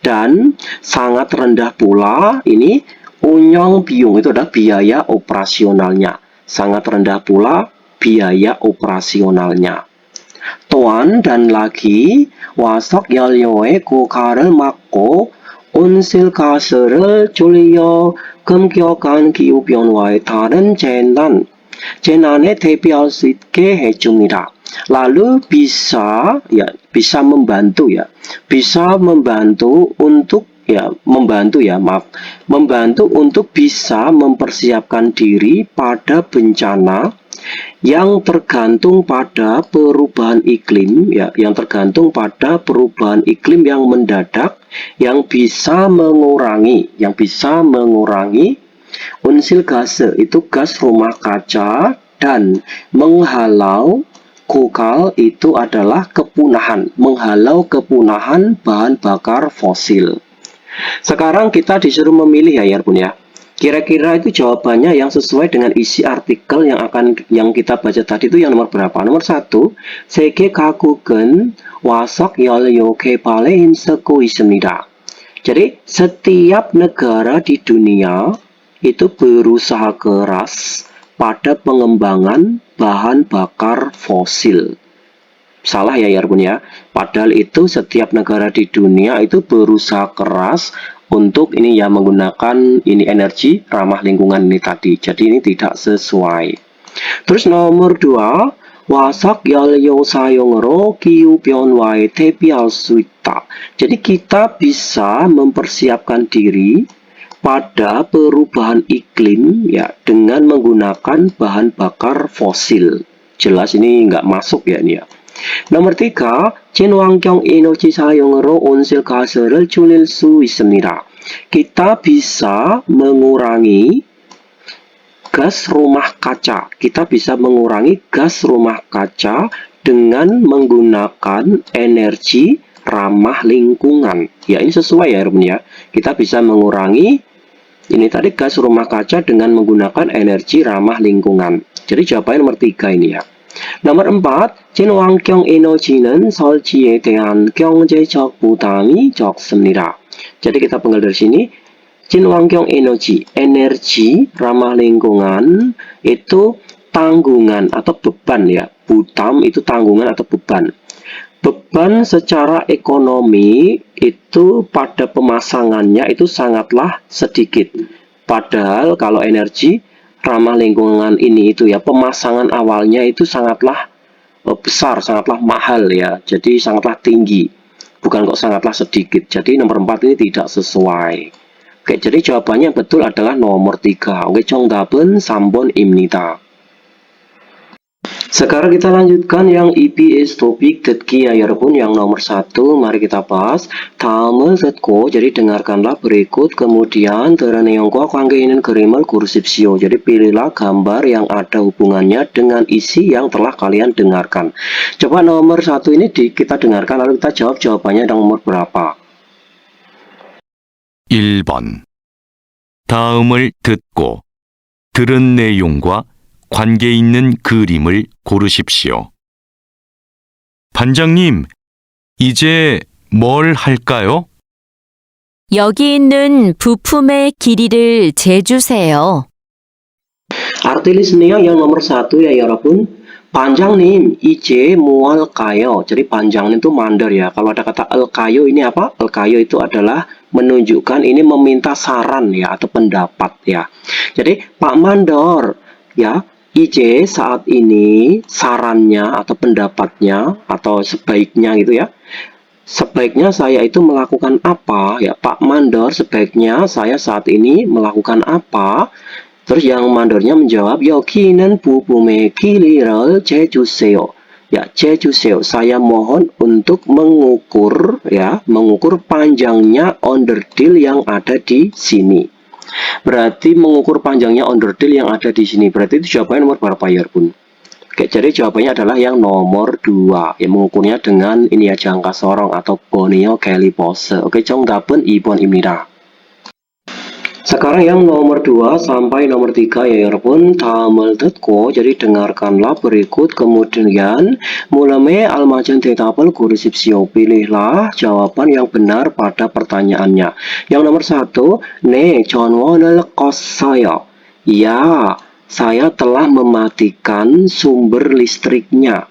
dan sangat rendah pula. Ini 운영 biung itu adalah biaya operasionalnya. Sangat rendah pula biaya operasionalnya. 또한 dan lagi 화석 연료의 고가를 막고 온실가스를 줄여 급격한 기후변화의 다른 재난에 대비할 수 있게 해줍니다. Lalu bisa membantu untuk bisa mempersiapkan diri pada bencana yang tergantung pada perubahan iklim yang mendadak, yang bisa mengurangi 온실가스 itu gas rumah kaca, dan menghalau kokal itu adalah menghalau kepunahan bahan bakar fosil. Sekarang kita disuruh memilih ya Yarpun ya. Kira-kira itu jawabannya yang sesuai dengan isi artikel yang kita baca tadi itu yang nomor berapa? Nomor 1, 세계 각국은 화석 연료 개발에 힘쓰고 있습니다. Jadi setiap negara di dunia itu berusaha keras pada pengembangan bahan bakar fosil. Salah ya Yarbun ya. Padahal itu setiap negara di dunia itu berusaha keras untuk ini ya menggunakan ini energi ramah lingkungan ini tadi. Jadi ini tidak sesuai. Terus nomor 2, wasak yalyo sayongro kiupion wae tepial suita. Jadi kita bisa mempersiapkan diri pada perubahan iklim ya dengan menggunakan bahan bakar fosil. Jelas ini nggak masuk ya ini ya. Nomor 3, 친환경 에너지 사용으로 온실가스를 줄일 수 있습니다. Kita bisa mengurangi gas rumah kaca. Kita bisa mengurangi gas rumah kaca dengan menggunakan energi ramah lingkungan. Ya, ini sesuai ya, Herman ya. Kita bisa mengurangi ini tadi gas rumah kaca dengan menggunakan energi ramah lingkungan. Jadi jawabannya nomor 3 ini ya. Nomor 4, 친환경 에너지는 설치에 대한 경제적 부담이 적습니다. Jadi kita penggal dari sini, 친환경 energi, energi ramah lingkungan itu tanggungan atau beban ya. Butam itu tanggungan atau beban. Beban secara ekonomi itu pada pemasangannya itu sangatlah sedikit. Padahal kalau energi ramah lingkungan ini itu ya pemasangan awalnya itu sangatlah besar, sangatlah mahal ya. Jadi sangatlah tinggi. Bukan kok sangatlah sedikit. Jadi nomor 4 ini tidak sesuai. Oke, jadi jawabannya betul adalah nomor 3. Oke, 정답은 3번입니다. Sekarang kita lanjutkan yang EPS topik 듣기 ya 여러분. Yang nomor 1 mari kita bahas. 다음을 듣고 jadi dengarkanlah berikut kemudian 들은 내용과 관계 있는 그림을 고르십시오. Jadi pilihlah gambar yang ada hubungannya dengan isi yang telah kalian dengarkan. Coba nomor 1 ini kita dengarkan lalu kita jawab jawabannya nomor berapa. 1번. 다음을 듣고 들은 내용과 관계 있는 그림을 고르십시오. 반장님, 이제 뭘 할까요? 여기 있는 부품의 길이를 재주세요. Arti listennya yang nomor 1 ya 여러분. Panjang님, 이제 뭐 할까요? Jadi panjang님 itu mandor ya. Kalau ada kata alkayo ini apa? Alkayo itu adalah menunjukkan ini meminta saran ya atau pendapat ya. Jadi Pak Mandor ya, i제 saat ini sarannya atau pendapatnya atau sebaiknya gitu ya. Sebaiknya saya itu melakukan apa? Ya, Pak Mandor, sebaiknya saya saat ini melakukan apa? Terus yang mandornya menjawab, 여기는 부품의 길이를 재주세요. Ya, 재주세요. Saya mohon untuk mengukur ya, mengukur panjangnya onderdil yang ada di sini. Berarti mengukur panjangnya onderdil yang ada di sini. Berarti itu jawabannya nomor berapa ya, Bun? Oke, jadi jawabannya adalah yang nomor 2. Yang mengukurnya dengan ini ya jangka sorong atau gonio calipose. Oke, 정답은 2번입니다. Sekarang yang nomor 2 sampai nomor 3 ya 여러분. 다음을 듣고 jadi dengarkanlah berikut kemudian mulai almajan 대답을 고르십시오. Pilihlah jawaban yang benar pada pertanyaannya. Yang nomor 1, 네, 전원을 껐어요. Ya, saya telah mematikan sumber listriknya.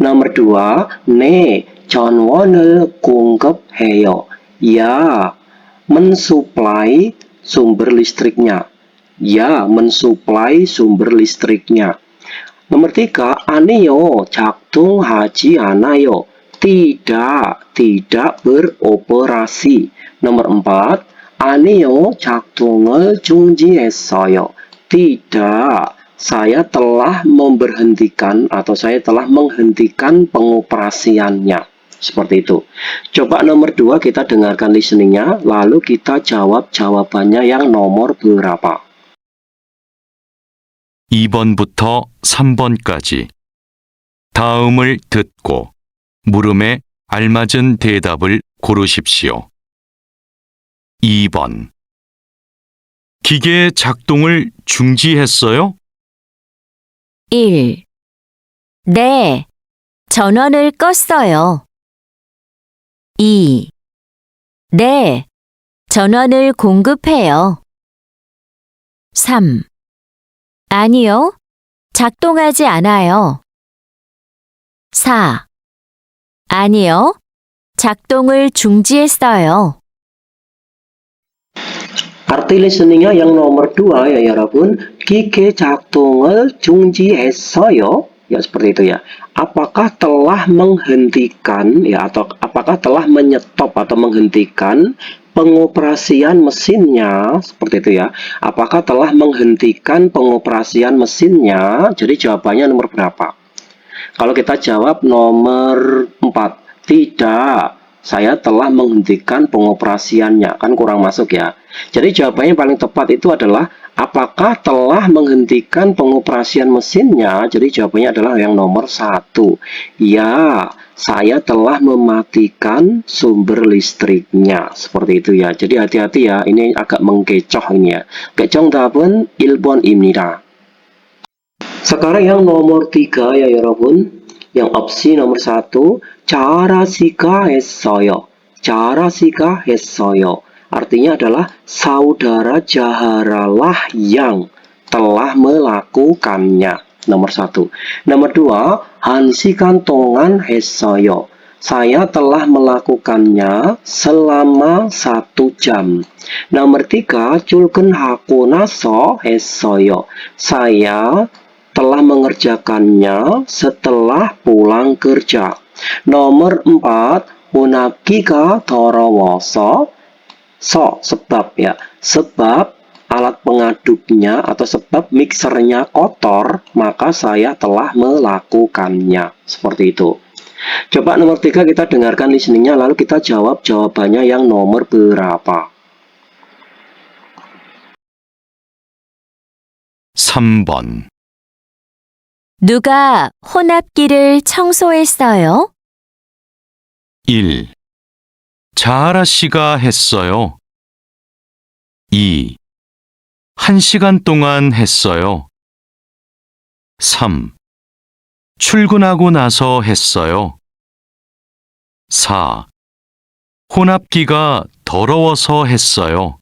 Nomor 2, 네, 전원을 공급해요. Ya, mensuplai sumber listriknya. Ya, mensuplai sumber listriknya. Nomor 3, 아니요, 작동하지 않아요. Tidak beroperasi. Nomor 4, 아니요, 작동을 중지했어요. Tidak, saya telah memberhentikan atau saya telah menghentikan pengoperasiannya. Seperti itu. Coba nomor 2 kita dengarkan listeningnya, lalu kita jawab jawabannya yang nomor berapa. 2번부터 3번까지. 다음을 듣고 물음에 알맞은 대답을 고르십시오. 2번. 기계 작동을 중지했어요? 1. 네, 전원을 껐어요. 2. 네, 전원을 공급해요. 3. 아니요, 작동하지 않아요. 4. 아니요. 작동을 중지했어요. Arti listeningnya yang nomor 2 ya Yarabun. 기계 작동을 중지했어요. Ya seperti itu ya. Apakah telah menghentikan ya atau apakah telah menyetop atau menghentikan pengoperasian mesinnya seperti itu ya. Apakah telah menghentikan pengoperasian mesinnya? Jadi jawabannya nomor berapa? Kalau kita jawab nomor 4, tidak. Saya telah menghentikan pengoperasiannya, kan kurang masuk ya. Jadi jawabannya paling tepat itu adalah apakah telah menghentikan pengoperasian mesinnya? Jadi jawabannya adalah yang nomor 1. Ya, saya telah mematikan sumber listriknya. Seperti itu ya. Jadi hati-hati ya, ini agak mengkecoh ini ya. 정답은 1번입니다. Sekarang yang nomor 3 ya Yarabun. Yang opsi nomor 1, 잘하시가 했어요. 잘하시가 했어요. Artinya adalah saudara Jaharalah yang telah melakukannya. Nomor 1. Nomor 2, 1시간 동안 했어요. Saya telah melakukannya selama 1 jam. Nomor 3, 출근하고 나서 했어요. Saya telah mengerjakannya setelah pulang kerja. Nomor 4, 문학기가 더러워서 sebab ya. Sebab alat pengaduknya atau sebab mixernya kotor, maka saya telah melakukannya. Seperti itu. Coba nomor 3 kita dengarkan listeningnya lalu kita jawab jawabannya yang nomor berapa. 3번. 누가 혼합기를 청소했어요? 1. 자하라 씨가 했어요. 2. 1시간 동안 했어요. 3. 출근하고 나서 했어요. 4. 혼합기가 더러워서 했어요.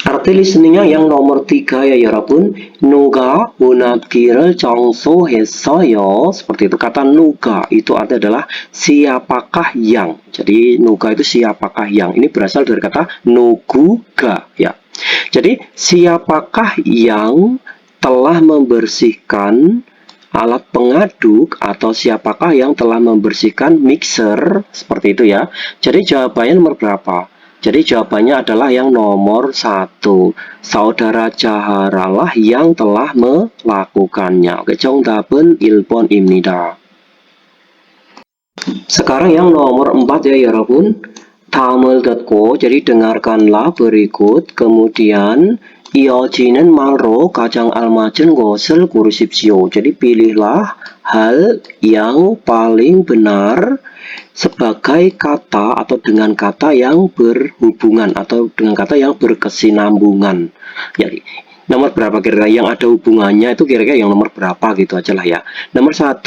Arti listeningnya yang nomor 3 ya Yarabun. 누가 혼합기를 청소했어요. Seperti itu. Kata 누가 itu artinya adalah siapakah yang. Jadi 누가 itu siapakah yang. Ini berasal dari kata 누구가 ya. Jadi siapakah yang telah membersihkan alat pengaduk atau siapakah yang telah membersihkan mixer. Seperti itu ya. Jadi jawabannya nomor berapa? Jadi jawabannya adalah yang nomor 1. Saudara Jaharalah yang telah melakukannya. Oke, 정답은 1번입니다. Sekarang yang nomor 4 ya Yarabun. 다음을 듣고 jadi dengarkanlah berikut kemudian 이어지는 말로 가장 알맞은 것을 고르십시오. Jadi pilihlah hal yang paling benar sebagai kata atau dengan kata yang berhubungan atau dengan kata yang berkesinambungan. Jadi nomor berapa kira-kira yang ada hubungannya itu kira-kira yang nomor berapa gitu aja lah ya. Nomor 1,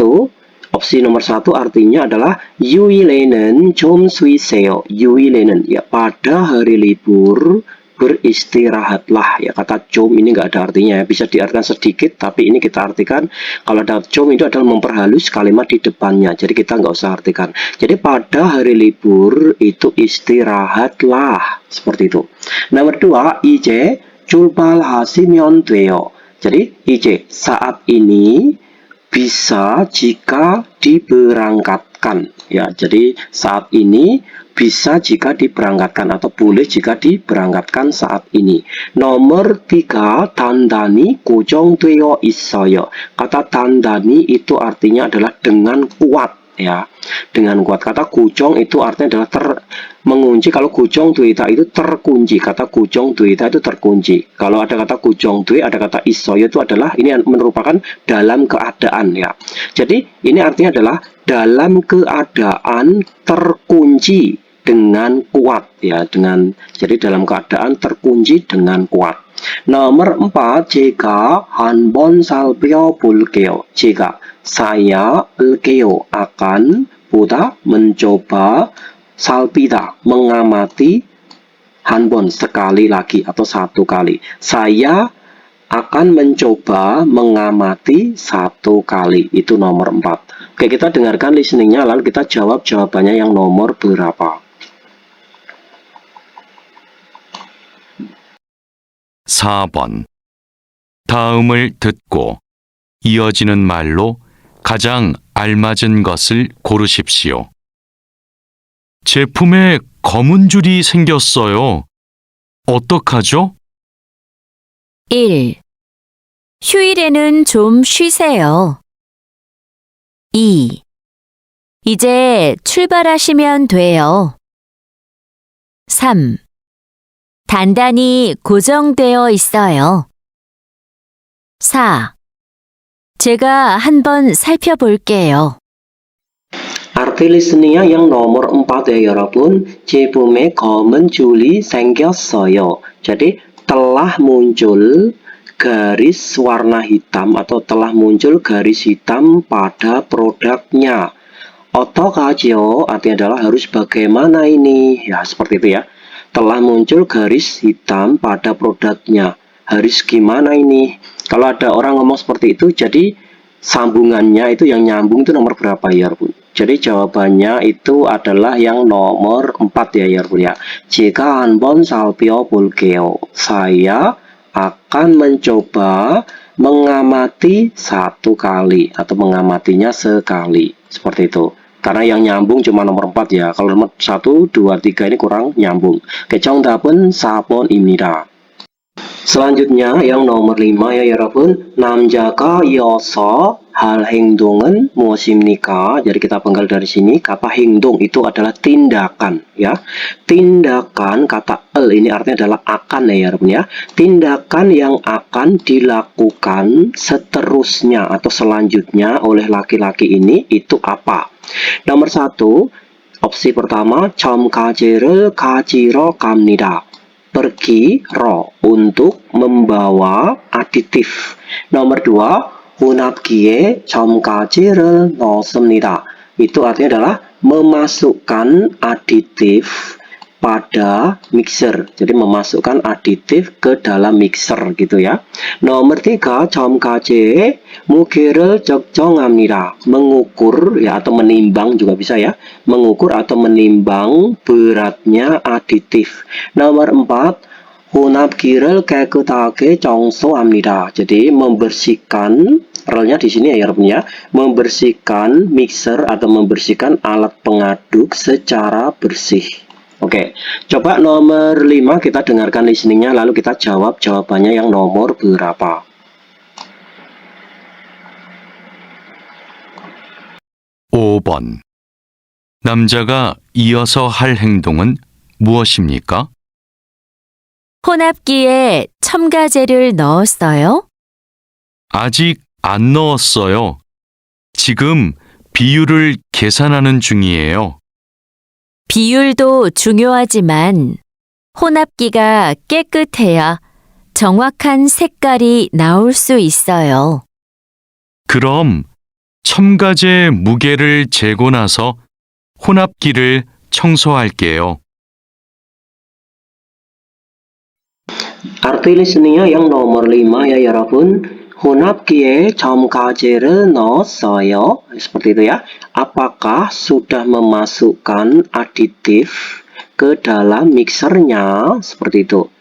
opsi nomor 1 artinya adalah 유일에는 좀 쉬세요. 유일에는 ya pada hari libur beristirahatlah ya. Kata 좀 ini nggak ada artinya ya, bisa diartikan sedikit tapi ini kita artikan kalau ada 좀 itu adalah memperhalus kalimat di depannya, jadi kita nggak usah artikan. Jadi pada hari libur itu istirahatlah, seperti itu. Nomor 2, 이제 출발하시면 돼요. Jadi 이제 saat ini bisa jika diberangkatkan ya. Jadi saat ini bisa jika diberangkatkan atau boleh jika diberangkatkan saat ini. Nomor 3, 단단히 고정되어 있어요. Kata 단단히 itu artinya adalah dengan kuat ya. Dengan kuat. Kata 고정 itu artinya adalah mengunci. Kalau 고정되다 itu terkunci. Kata 고정되다 itu terkunci. Kalau ada kata 고정돼, ada kata 있어요 itu adalah ini merupakan dalam keadaan ya. Jadi ini artinya adalah dalam keadaan terkunci dengan kuat ya, jadi dalam keadaan terkunci dengan kuat. Nomor 4, 제가 한번 살펴볼게요. 제가 saya 볼게요 akan mencoba 살피다 mengamati 한번 sekali lagi atau satu kali. Saya akan mencoba mengamati satu kali. Itu nomor 4. Oke, kita dengarkan listeningnya lalu kita jawab jawabannya yang nomor berapa. 4번. 다음을 듣고 이어지는 말로 가장 알맞은 것을 고르십시오. 제품에 검은 줄이 생겼어요. 어떡하죠? 1. 휴일에는 좀 쉬세요. 2. 이제 출발하시면 돼요. 3. 단단히 고정되어 있어요. 4. 제가 한번 살펴볼게요. Arti listeningnya yang nomor 4 ya 여러분. 제품에 검은 줄이 생겼어요. Jadi telah muncul garis warna hitam atau telah muncul garis hitam pada produknya. 어떡하죠? Artinya adalah harus bagaimana ini? Ya, seperti itu ya. Telah muncul garis hitam pada produknya. Harus gimana ini? Kalau ada orang ngomong seperti itu, jadi sambungannya itu yang nyambung itu nomor berapa ya, Bu? Jadi jawabannya itu adalah yang nomor 4 ya, Bu ya. 제가 한번 살펴볼게요. Saya akan mencoba mengamati satu kali atau mengamatinya sekali. Seperti itu. Karena yang nyambung cuma nomor 4 ya. Kalau nomor 1, 2, 3 ini kurang nyambung. 정답은 4번입니다. Selanjutnya yang nomor 5 ya 여러분. 남자가 이어서 할 행동은 무엇입니까? Jadi kita penggal dari sini kata 행동 itu adalah tindakan ya. Tindakan kata el ini artinya adalah akan ya 여러분 ya. Tindakan yang akan dilakukan seterusnya atau selanjutnya oleh laki-laki ini itu apa? Nomor 1 opsi pertama 점가지를 가지러 갑니다. Pergi ro untuk membawa aditif. Nomor 2 혼합기에 점가지를 넣습니다. Itu artinya adalah memasukkan aditif pada mixer. Jadi memasukkan aditif ke dalam mixer gitu ya. Nomor 3 점가지에 무게를 적정합니다. Mengukur ya atau menimbang juga bisa ya. Mengukur atau menimbang beratnya aditif. Nomor 4 혼합기를 깨끗하게 청소합니다. Jadi membersihkan relnya di sini ya 여러분 ya. Membersihkan mixer atau membersihkan alat pengaduk secara bersih. Oke, coba nomor 5 kita dengarkan listeningnya lalu kita jawab jawabannya yang nomor berapa. 5번. 남자가 이어서 할 행동은 무엇입니까? 혼합기에 첨가제를 넣었어요? 아직 안 넣었어요. 지금 비율을 계산하는 중이에요. 비율도 중요하지만 혼합기가 깨끗해야 정확한 색깔이 나올 수 있어요. 그럼 첨가제 무게를 재고 나서 혼합기를 청소할게요. Arti listeningnya yang nomor 5 ya 여러분. 혼합기에 첨가제를 넣었어요. Seperti itu ya. Apakah sudah memasukkan aditif ke dalam mixernya? Seperti itu.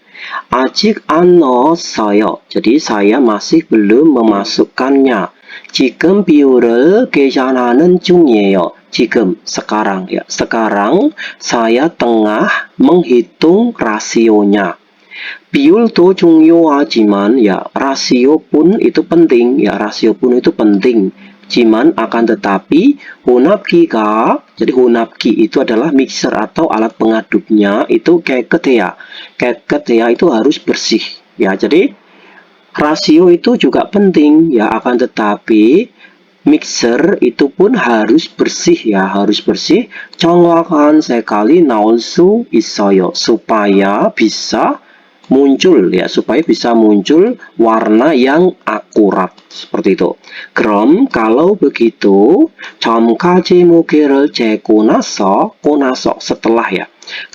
아직 안 넣었어요. Jadi saya masih belum memasukkannya. 지금 비율을 계산하는 중이에요. 지금 sekarang ya. Sekarang saya tengah menghitung rasionya. 비율도 중요하지만 ya rasio pun itu penting ya rasio pun itu penting. Jiman akan tetapi 혼합기가 jadi 혼합기 itu adalah mixer atau alat pengaduknya itu 깨끗해야. 깨끗해야 itu harus bersih ya. Jadi rasio itu juga penting ya akan tetapi mixer itu pun harus bersih ya, harus bersih. 정확한 색깔이 나올 수 있어요. supaya bisa muncul ya, supaya bisa muncul warna yang akurat seperti itu. 그럼 kalau begitu 점까지 무게를 재고 나서 setelah ya.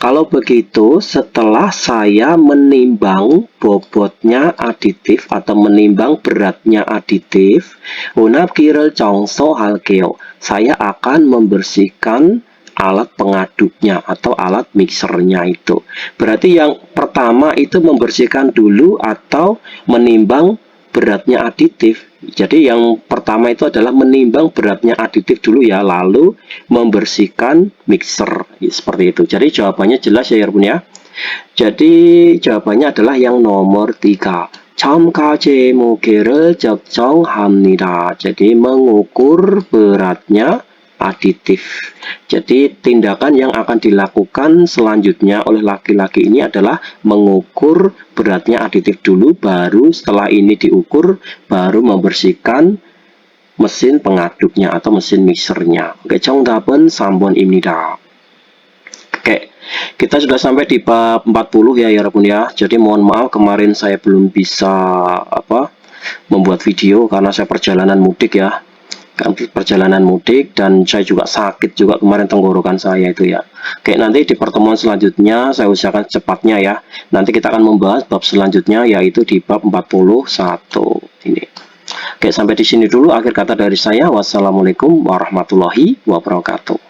Kalau begitu, setelah saya menimbang bobotnya aditif atau menimbang beratnya aditif, 혼합기를 청소할게요. Saya akan membersihkan alat pengaduknya atau alat mixernya itu. Berarti yang pertama itu membersihkan dulu atau menimbang beratnya aditif. Jadi yang pertama itu adalah menimbang beratnya aditif dulu ya, lalu membersihkan mixer seperti itu. Jadi jawabannya jelas ya Bun ya. Jadi jawabannya adalah yang nomor 3. 점까지 무게를 측정합니다. Jadi mengukur beratnya aditif. Jadi tindakan yang akan dilakukan selanjutnya oleh laki-laki ini adalah mengukur beratnya aditif dulu, baru setelah ini diukur baru membersihkan mesin pengaduknya atau mesin mixernya. Oke, 정답은 3번입니다. Oke, kita sudah sampai di bab 40 ya Bun ya. Jadi mohon maaf kemarin saya belum bisa membuat video karena saya perjalanan mudik ya. Perjalanan mudik dan saya juga sakit juga kemarin tenggorokan saya itu ya. Oke, nanti di pertemuan selanjutnya saya usahakan cepatnya ya. Nanti kita akan membahas bab selanjutnya yaitu di bab 41 ini. Oke, sampai di sini dulu akhir kata dari saya. Wassalamualaikum warahmatullahi wabarakatuh.